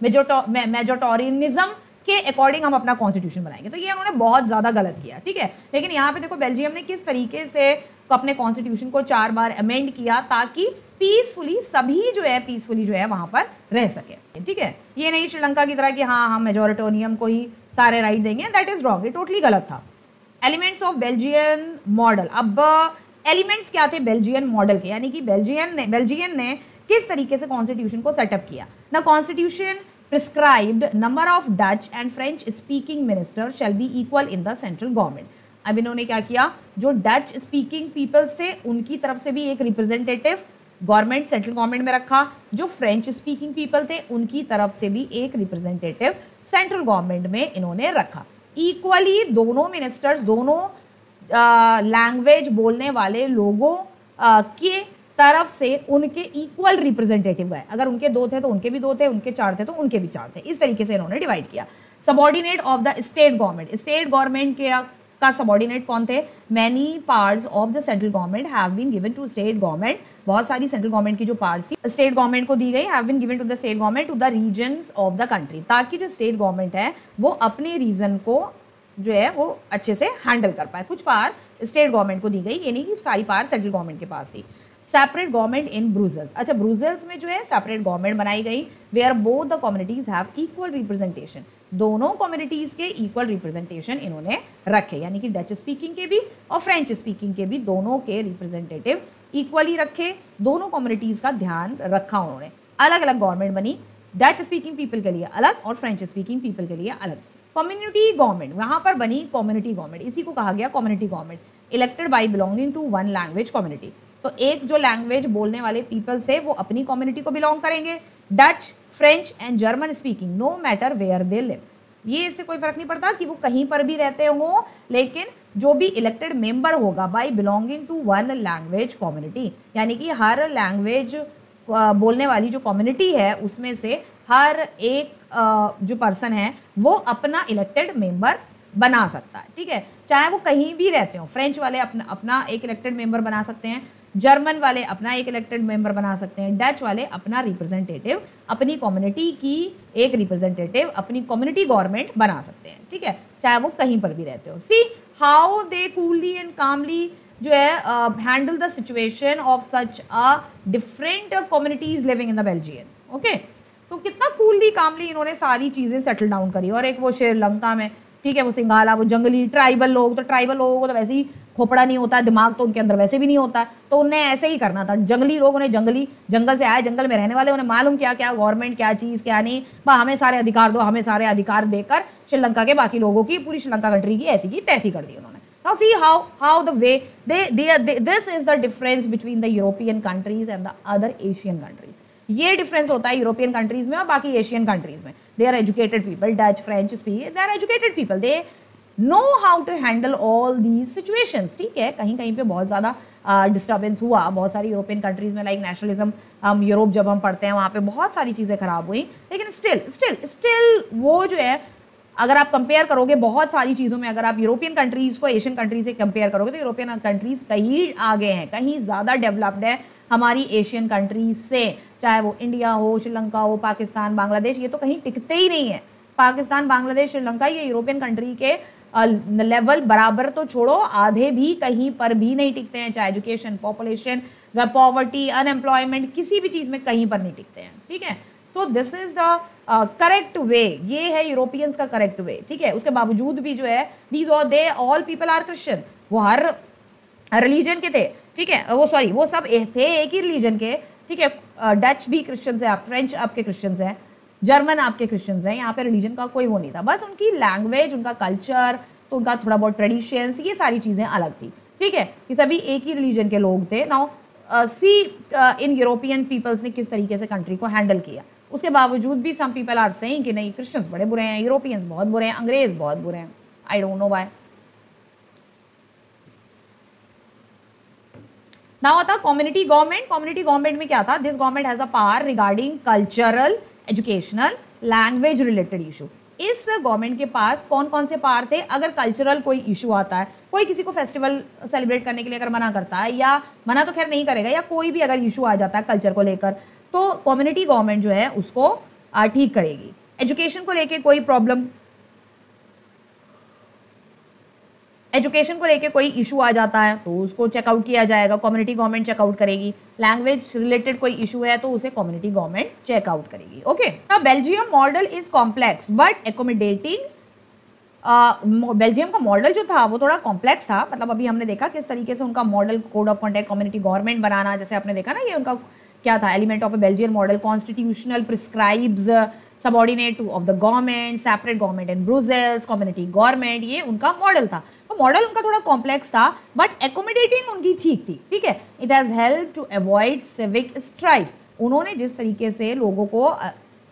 मेजोरिटोरियनिज्म के अकॉर्डिंग हम अपना कॉन्स्टिट्यूशन बनाएंगे। तो ये उन्होंने बहुत ज़्यादा गलत किया। ठीक है, लेकिन यहाँ पे देखो बेल्जियम ने किस तरीके से अपने कॉन्स्टिट्यूशन को 4 बार अमेंड किया ताकि पीसफुली जो है वहां पर रह सके। ठीक है, ये नहीं श्रीलंका की तरह कि हाँ हम मेजोरिटोरियम को ही सारे राइट देंगे, दैट इज रॉन्ग, ये टोटली गलत था। एलिमेंट्स ऑफ बेल्जियन मॉडल, अब एलिमेंट्स क्या थे बेल्जियन मॉडल के, यानी कि बेल्जियन ने किस तरीके से कॉन्स्टिट्यूशन को सेटअप किया ना। Constitution prescribed number of Dutch and French speaking minister shall be equal in the central government. अब इन्होंने क्या किया, जो डच स्पीकिंग पीपल्स थे उनकी तरफ से भी एक रिप्रेजेंटेटिव गवर्नमेंट सेंट्रल गवर्नमेंट में रखा, जो फ्रेंच स्पीकिंग पीपल थे उनकी तरफ से भी एक रिप्रेजेंटेटिव सेंट्रल गवर्नमेंट में इन्होंने रखा। इक्वली दोनों मिनिस्टर्स, दोनों लैंग्वेज बोलने वाले लोगों के तरफ से उनके इक्वल रिप्रेजेंटेटिव है। अगर उनके 2 थे तो उनके भी 2 थे, उनके 4 थे तो उनके भी 4 थे। इस तरीके से इन्होंने डिवाइड किया। Subordinate of the state government, state government का सबॉर्डिनेट कौन थे? Many parts of the central government have been given to state government, बहुत सारी सेंट्रल गवर्नमेंट की जो पार्ट्स थी स्टेट गवर्नमेंट को दी गई, have been given to the state government to the regions of the country, ताकि जो स्टेट गवर्नमेंट है वो अपने रीजन को जो है वो अच्छे से हैंडल कर पाए। कुछ पार स्टेट गवर्नमेंट को दी गई, ये नहीं कि सारी पार सेंट्रल गवर्नमेंट के पास थी। सेपरेट गवर्नमेंट इन ब्रुसेल्स, अच्छा ब्रुसेल्स में जो है सेपरेट गवर्नमेंट बनाई गई, where both the communities have equal representation, दोनों कम्युनिटीज के इक्वल रिप्रेजेंटेशन इन्होंने रखे, यानी कि डच स्पीकिंग के भी और फ्रेंच स्पीकिंग के भी दोनों के रिप्रेजेंटेटिव इक्वली रखे, दोनों कम्युनिटीज का ध्यान रखा उन्होंने। अलग अलग गवर्नमेंट बनी, डच स्पीकिंग पीपल के लिए अलग और फ्रेंच स्पीकिंग पीपल के लिए अलग। कम्युनिटी गवर्नमेंट, वहां पर बनी कम्युनिटी गवर्नमेंट, इसी को कहा गया community government, elected by belonging to one language community. तो एक जो लैंग्वेज बोलने वाले पीपल्स थे वो अपनी कम्युनिटी को बिलोंग करेंगे, Dutch, French and German speaking, no matter where they live, ये इससे कोई फर्क नहीं पड़ता कि वो कहीं पर भी रहते हो, लेकिन जो भी इलेक्टेड मेंबर होगा by belonging to one language community, यानी कि हर लैंग्वेज बोलने वाली जो कम्युनिटी है उसमें से हर एक जो पर्सन है वो अपना इलेक्टेड मेंबर बना सकता है, ठीक है, चाहे वो कहीं भी रहते हो। फ्रेंच वाले अपना अपना एक इलेक्टेड मेंबर बना सकते हैं, जर्मन वाले अपना एक इलेक्टेड मेंबर बना सकते हैं, डच वाले अपना रिप्रेजेंटेटिव, अपनी कम्युनिटी की एक रिप्रेजेंटेटिव, अपनी कम्युनिटी गवर्नमेंट बना सकते हैं, ठीक है, चाहे वो कहीं पर भी रहते हो। See how they coolly and calmly जो है handle the situation of such a different communities living in the Belgium. Okay, so कितना कूलली कामली इन्होंने सारी चीज़ें सेटल डाउन करी। और एक वो श्रीलंका में, ठीक है, वो सिंगाला, वो जंगली ट्राइबल लोग, तो ट्राइबल लोगों को तो वैसे ही खोपड़ा नहीं होता है, दिमाग तो उनके अंदर वैसे भी नहीं होता है, तो उन्हें ऐसे ही करना था। जंगली लोग, उन्हें जंगल से आए, जंगल में रहने वाले, उन्हें मालूम क्या क्या गवर्नमेंट क्या चीज़ क्या नहीं, हमें सारे अधिकार दो, हमें सारे अधिकार देकर श्रीलंका के बाकी लोगों की, पूरी श्रीलंका कंट्री की ऐसी की तैसी कर दी उन्होंने। Now see how the way this is the difference between the European countries and the other Asian countries. ये डिफरेंस होता है यूरोपियन कंट्रीज में और बाकी एशियन कंट्रीज में। They are educated people, Dutch French speak, they are educated people, they know how to handle all these situations, ठीक है। कहीं कहीं पे बहुत ज़्यादा डिस्टर्बेंस हुआ, बहुत सारी यूरोपियन कंट्रीज में, लाइक नेशनलिज्म, यूरोप जब हम पढ़ते हैं वहाँ पे बहुत सारी चीज़ें खराब हुई, लेकिन स्टिल वो जो है, अगर आप कंपेयर करोगे बहुत सारी चीज़ों में, अगर आप यूरोपियन कंट्रीज़ को एशियन कंट्रीज से कंपेयर करोगे तो यूरोपियन कंट्रीज़ कहीं आगे हैं, कहीं ज़्यादा डेवलप्ड है हमारी एशियन कंट्रीज से। चाहे वो इंडिया हो, श्रीलंका हो, पाकिस्तान, बांग्लादेश, ये तो कहीं टिकते ही नहीं है। पाकिस्तान, बांग्लादेश, श्रीलंका, ये यूरोपियन कंट्री के लेवल बराबर तो छोड़ो, आधे भी कहीं पर भी नहीं टिकते हैं। चाहे एजुकेशन, पॉपुलेशन, पॉवर्टी, अनएम्प्लॉयमेंट, किसी भी चीज़ में कहीं पर नहीं टिकते हैं, ठीक है। So this is the correct way, ये है यूरोपियंस का करेक्ट वे, ठीक है। उसके बावजूद भी जो है, these they all people are Christian, वो हर रिलीजन के थे, ठीक है, वो सब थे एक ही रिलीजन के, ठीक है। डच भी क्रिश्चियंस है, फ्रेंच आपके क्रिश्चियंस हैं, जर्मन आपके क्रिश्चियंस हैं, यहाँ पे रिलीजन का कोई वो नहीं था, बस उनकी लैंग्वेज, उनका कल्चर, तो उनका थोड़ा बहुत ट्रेडिशंस, ये सारी चीज़ें अलग थी, ठीक है, कि सभी एक ही रिलीजन के लोग थे। Now see in European peoples ने किस तरीके से कंट्री को हैंडल किया। उसके बावजूद भी सम पीपल आर सेइंग कि नहीं, क्रिश्चियंस बड़े बुरे हैं, यूरोपियंस बहुत बुरे हैं, अंग्रेज बहुत बुरे हैं। I don't know why. Now आता कम्युनिटी गवर्नमेंट। कम्युनिटी गवर्नमेंट में क्या था? This government has a power regarding cultural, educational, language related issue. इस गवर्नमेंट के पास कौन कौन से पावर थे? अगर कल्चरल कोई इशू आता है, कोई किसी को फेस्टिवल सेलिब्रेट करने के लिए अगर मना करता है, या मना तो खैर नहीं करेगा, या कोई भी अगर इशू आ जाता है कल्चर को लेकर, तो कम्युनिटी गवर्नमेंट जो है उसको ठीक करेगी। एजुकेशन को लेके कोई प्रॉब्लम, एजुकेशन को लेके कोई इशू आ जाता है तो उसको चेकआउट किया जाएगा, कम्युनिटी गवर्नमेंट चेकआउट करेगी। लैंग्वेज रिलेटेड कोई इशू है तो उसे कम्युनिटी गवर्नमेंट चेकआउट करेगी। Okay, now Belgium model is complex but accommodating. Belgium का मॉडल जो था वो थोड़ा कॉम्प्लेक्स था, मतलब अभी हमने देखा किस तरीके से उनका model code of conduct, community government बनाना, जैसे आपने देखा ना, ये उनका क्या था, element of a Belgian model, constitutional prescribes subordinate to of the government, separate government in Brussels, community government, ये उनका मॉडल था। तो मॉडल उनका थोड़ा कॉम्प्लेक्स था बट एकोमोडेटिंग उनकी ठीक थी, ठीक है। It has help to avoid civic strife. उन्होंने जिस तरीके से लोगों को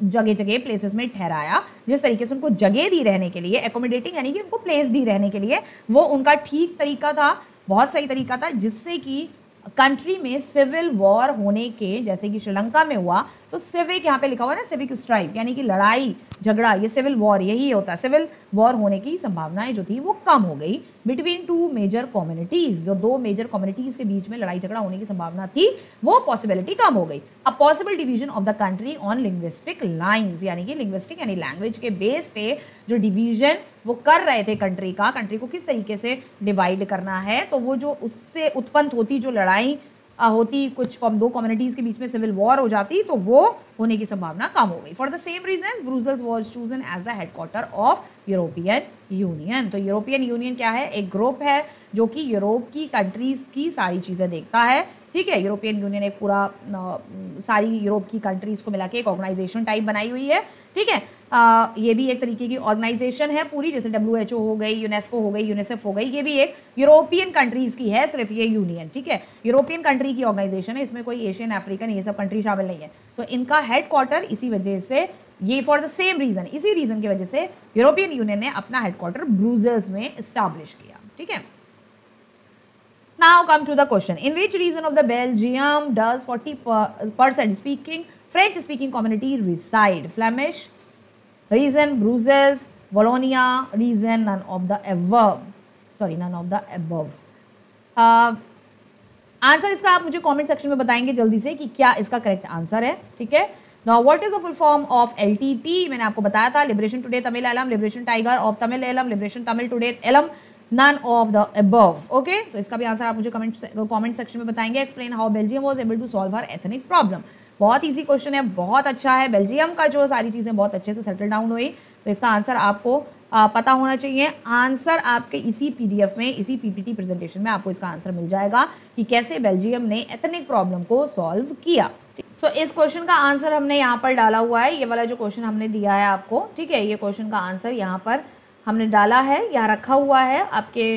जगह जगह प्लेसेस में ठहराया, जिस तरीके से उनको जगह दी रहने के लिए, एकोमोडेटिंग यानी कि उनको प्लेस दी रहने के लिए, वो उनका ठीक तरीका था, बहुत सही तरीका था, जिससे कि कंट्री में सिविल वॉर होने के, जैसे कि श्रीलंका में हुआ, तो सिविक यहाँ पे लिखा हुआ है ना, सिविक स्ट्राइक यानी कि लड़ाई झगड़ा, ये सिविल वॉर यही होता है। सिविल वॉर होने की संभावनाएं जो थी वो कम हो गई बिटवीन टू मेजर कम्युनिटीज। जो दो मेजर कम्युनिटीज के बीच में लड़ाई झगड़ा होने की संभावना थी वो पॉसिबिलिटी कम हो गई। A possible division of the country on linguistic lines, यानी कि लिंग्विस्टिक यानी लैंग्वेज के बेस पे जो डिवीजन वो कर रहे थे कंट्री का, कंट्री को किस तरीके से डिवाइड करना है, तो वो जो उससे उत्पन्न होती जो लड़ाई होती, कुछ दो कम्युनिटीज के बीच में सिविल वॉर हो जाती, तो वो होने की संभावना कम हो गई। For the same reason Brussels was chosen as the headquarter of European Union. तो यूरोपियन यूनियन क्या है? एक ग्रुप है जो कि यूरोप की कंट्रीज की सारी चीज़ें देखता है, ठीक है। यूरोपियन यूनियन एक पूरा सारी यूरोप की कंट्रीज को मिला के एक ऑर्गेनाइजेशन टाइप बनाई हुई है, ठीक है। ये भी एक तरीके की ऑर्गेनाइजेशन है पूरी, जैसे WHO हो गई, यूनेस्को हो गई, यूनिसेफ हो गई, ये भी एक यूरोपियन कंट्रीज की है सिर्फ ये यूनियन, ठीक है। यूरोपियन कंट्री की ऑर्गेनाइजेशन है, इसमें कोई एशियन, अफ्रीकन ये सब कंट्री शामिल नहीं है। सो इनका हेडक्वार्टर इसी वजह से, ये फॉर द सेम रीजन, इसी रीजन की वजह से यूरोपियन यूनियन ने अपना हेडक्वार्टर ब्रुसेल्स में एस्टैब्लिश किया, ठीक है। Now come to the question. In which region of the Belgium does 40% speaking French speaking community reside? Flemish region, Brussels, Wallonia region, none of the above, sorry none of the above. Answer इसका आप मुझे comment section में बताएंगे जल्दी से कि क्या इसका करेक्ट आंसर है, ठीक है। Now what is the full form of LTT? मैंने आपको बताया था, liberation today Tamil Eelam, liberation tiger of Tamil Eelam, liberation Tamil today Eelam, none of the above. Okay, so इसका भी आंसर आप मुझे कमेंट सेक्शन में बताएंगे। Explain how Belgium was able to solve her ethnic problem. बहुत इजी क्वेश्चन है, बहुत अच्छा है, बेल्जियम का जो सारी चीजें बहुत अच्छे से सेटल डाउन हुई, तो इसका आंसर आपको पता होना चाहिए। आंसर आपके इसी PDF में, इसी PPT प्रेजेंटेशन में आपको इसका आंसर मिल जाएगा कि कैसे बेल्जियम ने एथनिक प्रॉब्लम को सॉल्व किया। सो इस क्वेश्चन का आंसर हमने यहाँ पर डाला हुआ है, ये वाला जो क्वेश्चन हमने दिया है आपको, ठीक है, ये क्वेश्चन का आंसर यहाँ पर हमने डाला है, यहाँ रखा हुआ है आपके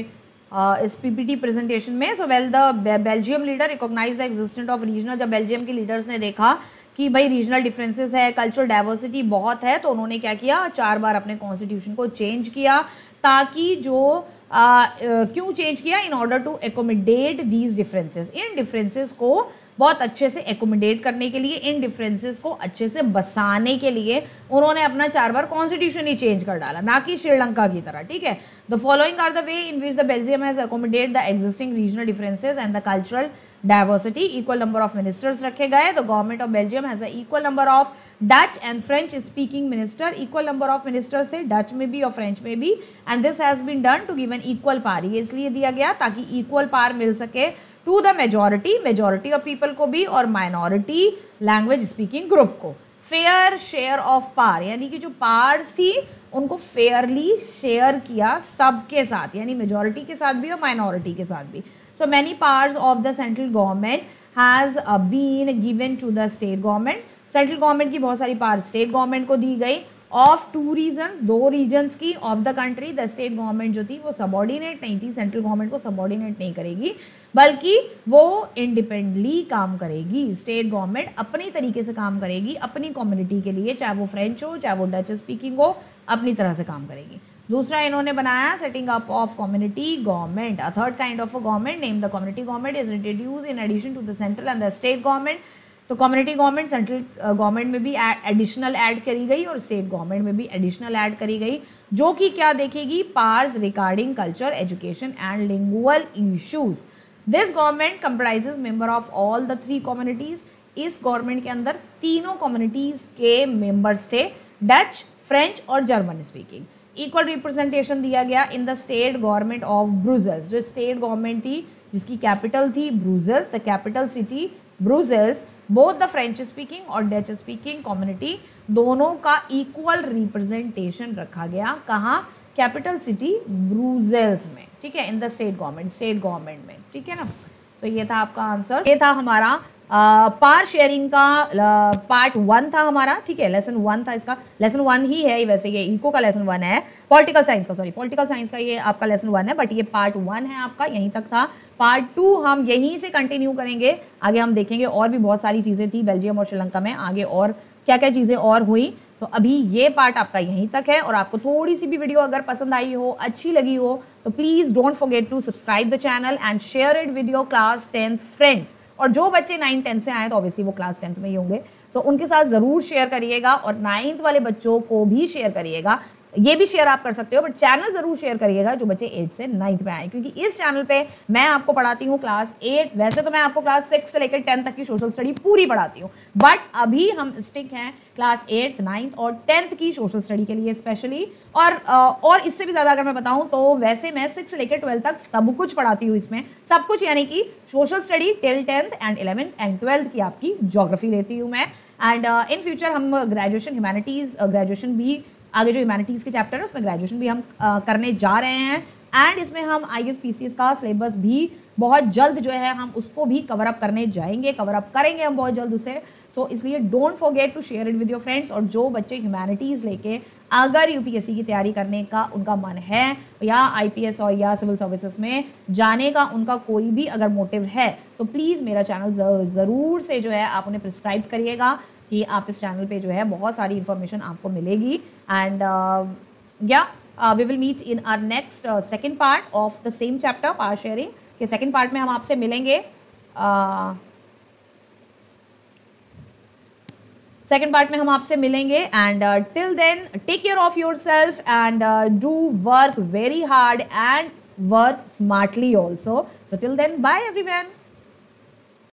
इस PPT प्रेजेंटेशन में। So well the Belgium leader recognise the existence of regional, जब बेल्जियम के लीडर्स ने देखा कि भाई रीजनल डिफरेंसेस है, कल्चरल डाइवर्सिटी बहुत है, तो उन्होंने क्या किया, 4 बार अपने कॉन्स्टिट्यूशन को चेंज किया, ताकि जो क्यों चेंज किया, in order to accommodate these differences, इन डिफरेंसेस को बहुत अच्छे से एकोमोडेट करने के लिए, इन डिफरेंसेस को अच्छे से बसाने के लिए उन्होंने अपना 4 बार कॉन्स्टिट्यूशन ही चेंज कर डाला, ना कि श्रीलंका की तरह, ठीक है। The following are the ways in which the Belgium has accommodate the existing regional differences and the cultural diversity. Equal number of ministers रखे गए। The government of Belgium has equal number of Dutch and French speaking minister, equal number of ministers थे Dutch में भी और French में भी, and this has been done to give an equal par, ये इसलिए दिया गया ताकि इक्वल पार मिल सके to the majority of people को भी और माइनॉरिटी लैंग्वेज स्पीकिंग ग्रुप को। फेयर शेयर ऑफ पार, यानी कि जो पार्स थी उनको फेयरली शेयर किया सबके साथ, यानी मेजॉरिटी के साथ भी और माइनॉरिटी के साथ भी। So many parts of the central government has been given to the state government. Central government की बहुत सारी पार्ट स्टेट गवर्नमेंट को दी गई ऑफ 2 रीजन्स, 2 रीजन्स की of the country. The state government जो थी वो सबॉर्डिनेट नहीं थी, सेंट्रल गवर्नमेंट को सबॉर्डिनेट नहीं करेगी, बल्कि वो इंडिपेंडेंटली काम करेगी। स्टेट गवर्नमेंट अपनी तरीके से काम करेगी, अपनी कम्युनिटी के लिए, चाहे वो फ्रेंच हो चाहे वो डच स्पीकिंग हो, अपनी तरह से काम करेगी। दूसरा इन्होंने बनाया setting up of community government, a third kind of a government name the community government is introduced in addition to the central and the state government. तो कम्युनिटी गवर्नमेंट सेंट्रल गवर्नमेंट में भी एडिशनल ऐड करी गई और state government में भी additional add करी गई, जो कि क्या देखेगी, powers regarding culture, education and lingual issues. This government comprises member of all the 3 communities. इस गवर्नमेंट के अंदर तीनों कम्युनिटीज के मेंबर्स थे, डच, फ्रेंच और जर्मन स्पीकिंग। इक्वल रिप्रेजेंटेशन दिया गया in the state government of Brussels, जो स्टेट गवर्नमेंट थी जिसकी कैपिटल थी Brussels, the capital city Brussels. Both the French speaking और डच स्पीकिंग कम्युनिटी दोनों का इक्वल रिप्रेजेंटेशन रखा गया, कहाँ, कैपिटल सिटी ब्रुसेल्स में, ठीक है, इन द स्टेट गवर्नमेंट में, ठीक है ना। तो ये था आपका आंसर, ये था हमारा पार शेयरिंग का पार्ट 1 था हमारा, ठीक है, लेसन 1 था, इसका लेसन 1 ही है वैसे, ये इको का लेसन 1 है, पॉलिटिकल साइंस का ये आपका लेसन 1 है, बट ये पार्ट 1 है आपका, यहीं तक था। पार्ट 2 हम यहीं से कंटिन्यू करेंगे, आगे हम देखेंगे और भी बहुत सारी चीज़ें थी बेल्जियम और श्रीलंका में, आगे और क्या क्या चीज़ें और हुई। तो अभी ये पार्ट आपका यहीं तक है, और आपको थोड़ी सी भी वीडियो अगर पसंद आई हो, अच्छी लगी हो, तो please don't forget to subscribe the channel and share it with your class 10th friends. और जो बच्चे 9th 10th से आए तो ऑब्वियसली वो क्लास 10th में ही होंगे, सो उनके साथ ज़रूर शेयर करिएगा, और 9th वाले बच्चों को भी शेयर करिएगा। ये भी शेयर आप कर सकते हो, बट चैनल जरूर शेयर करिएगा जो बच्चे 8 से 9th में आए, क्योंकि इस चैनल पे मैं आपको पढ़ाती हूँ क्लास 8, वैसे तो मैं आपको क्लास 6 से लेकर 10 तक की सोशल स्टडी पूरी पढ़ाती हूँ, बट अभी हम स्टिक हैं क्लास 8th 9th और 10th की सोशल स्टडी के लिए स्पेशली। और इससे भी ज़्यादा अगर मैं बताऊँ तो वैसे मैं 6 से लेकर 12 तक सब कुछ पढ़ाती हूँ, इसमें सब कुछ, यानी कि social study till 10th and 11th and 12th की आपकी ज्योग्राफी लेती हूँ मैं। एंड इन फ्यूचर हम ग्रेजुएशन ह्यूमैनिटीज़ ग्रेजुएशन भी, आगे जो ह्यूमैनिटीज़ के चैप्टर है उसमें ग्रेजुएशन भी हम करने जा रहे हैं, एंड इसमें हम IAS PCS का सिलेबस भी बहुत जल्द जो है हम उसको भी कवर अप करने जाएंगे, कवर अप करेंगे हम बहुत जल्द उसे। सो इसलिए don't forget to share it with your friends. और जो बच्चे ह्यूमैनिटीज़ लेके अगर UPSC की तैयारी करने का उनका मन है, या IPS और या सिविल सर्विसेज में जाने का उनका कोई भी अगर मोटिव है, तो प्लीज़ मेरा चैनल ज़रूर से जो है आप उन्हें प्रिस्क्राइब करिएगा, कि आप इस चैनल पे जो है बहुत सारी इन्फॉर्मेशन आपको मिलेगी। And we will meet in our next second part of the same chapter, power sharing के सेकेंड पार्ट में हम आपसे मिलेंगे। सेकेंड पार्ट में हम आपसे मिलेंगे and till then take care of yourself and do work very hard and work smartly also. So till then, bye everyone.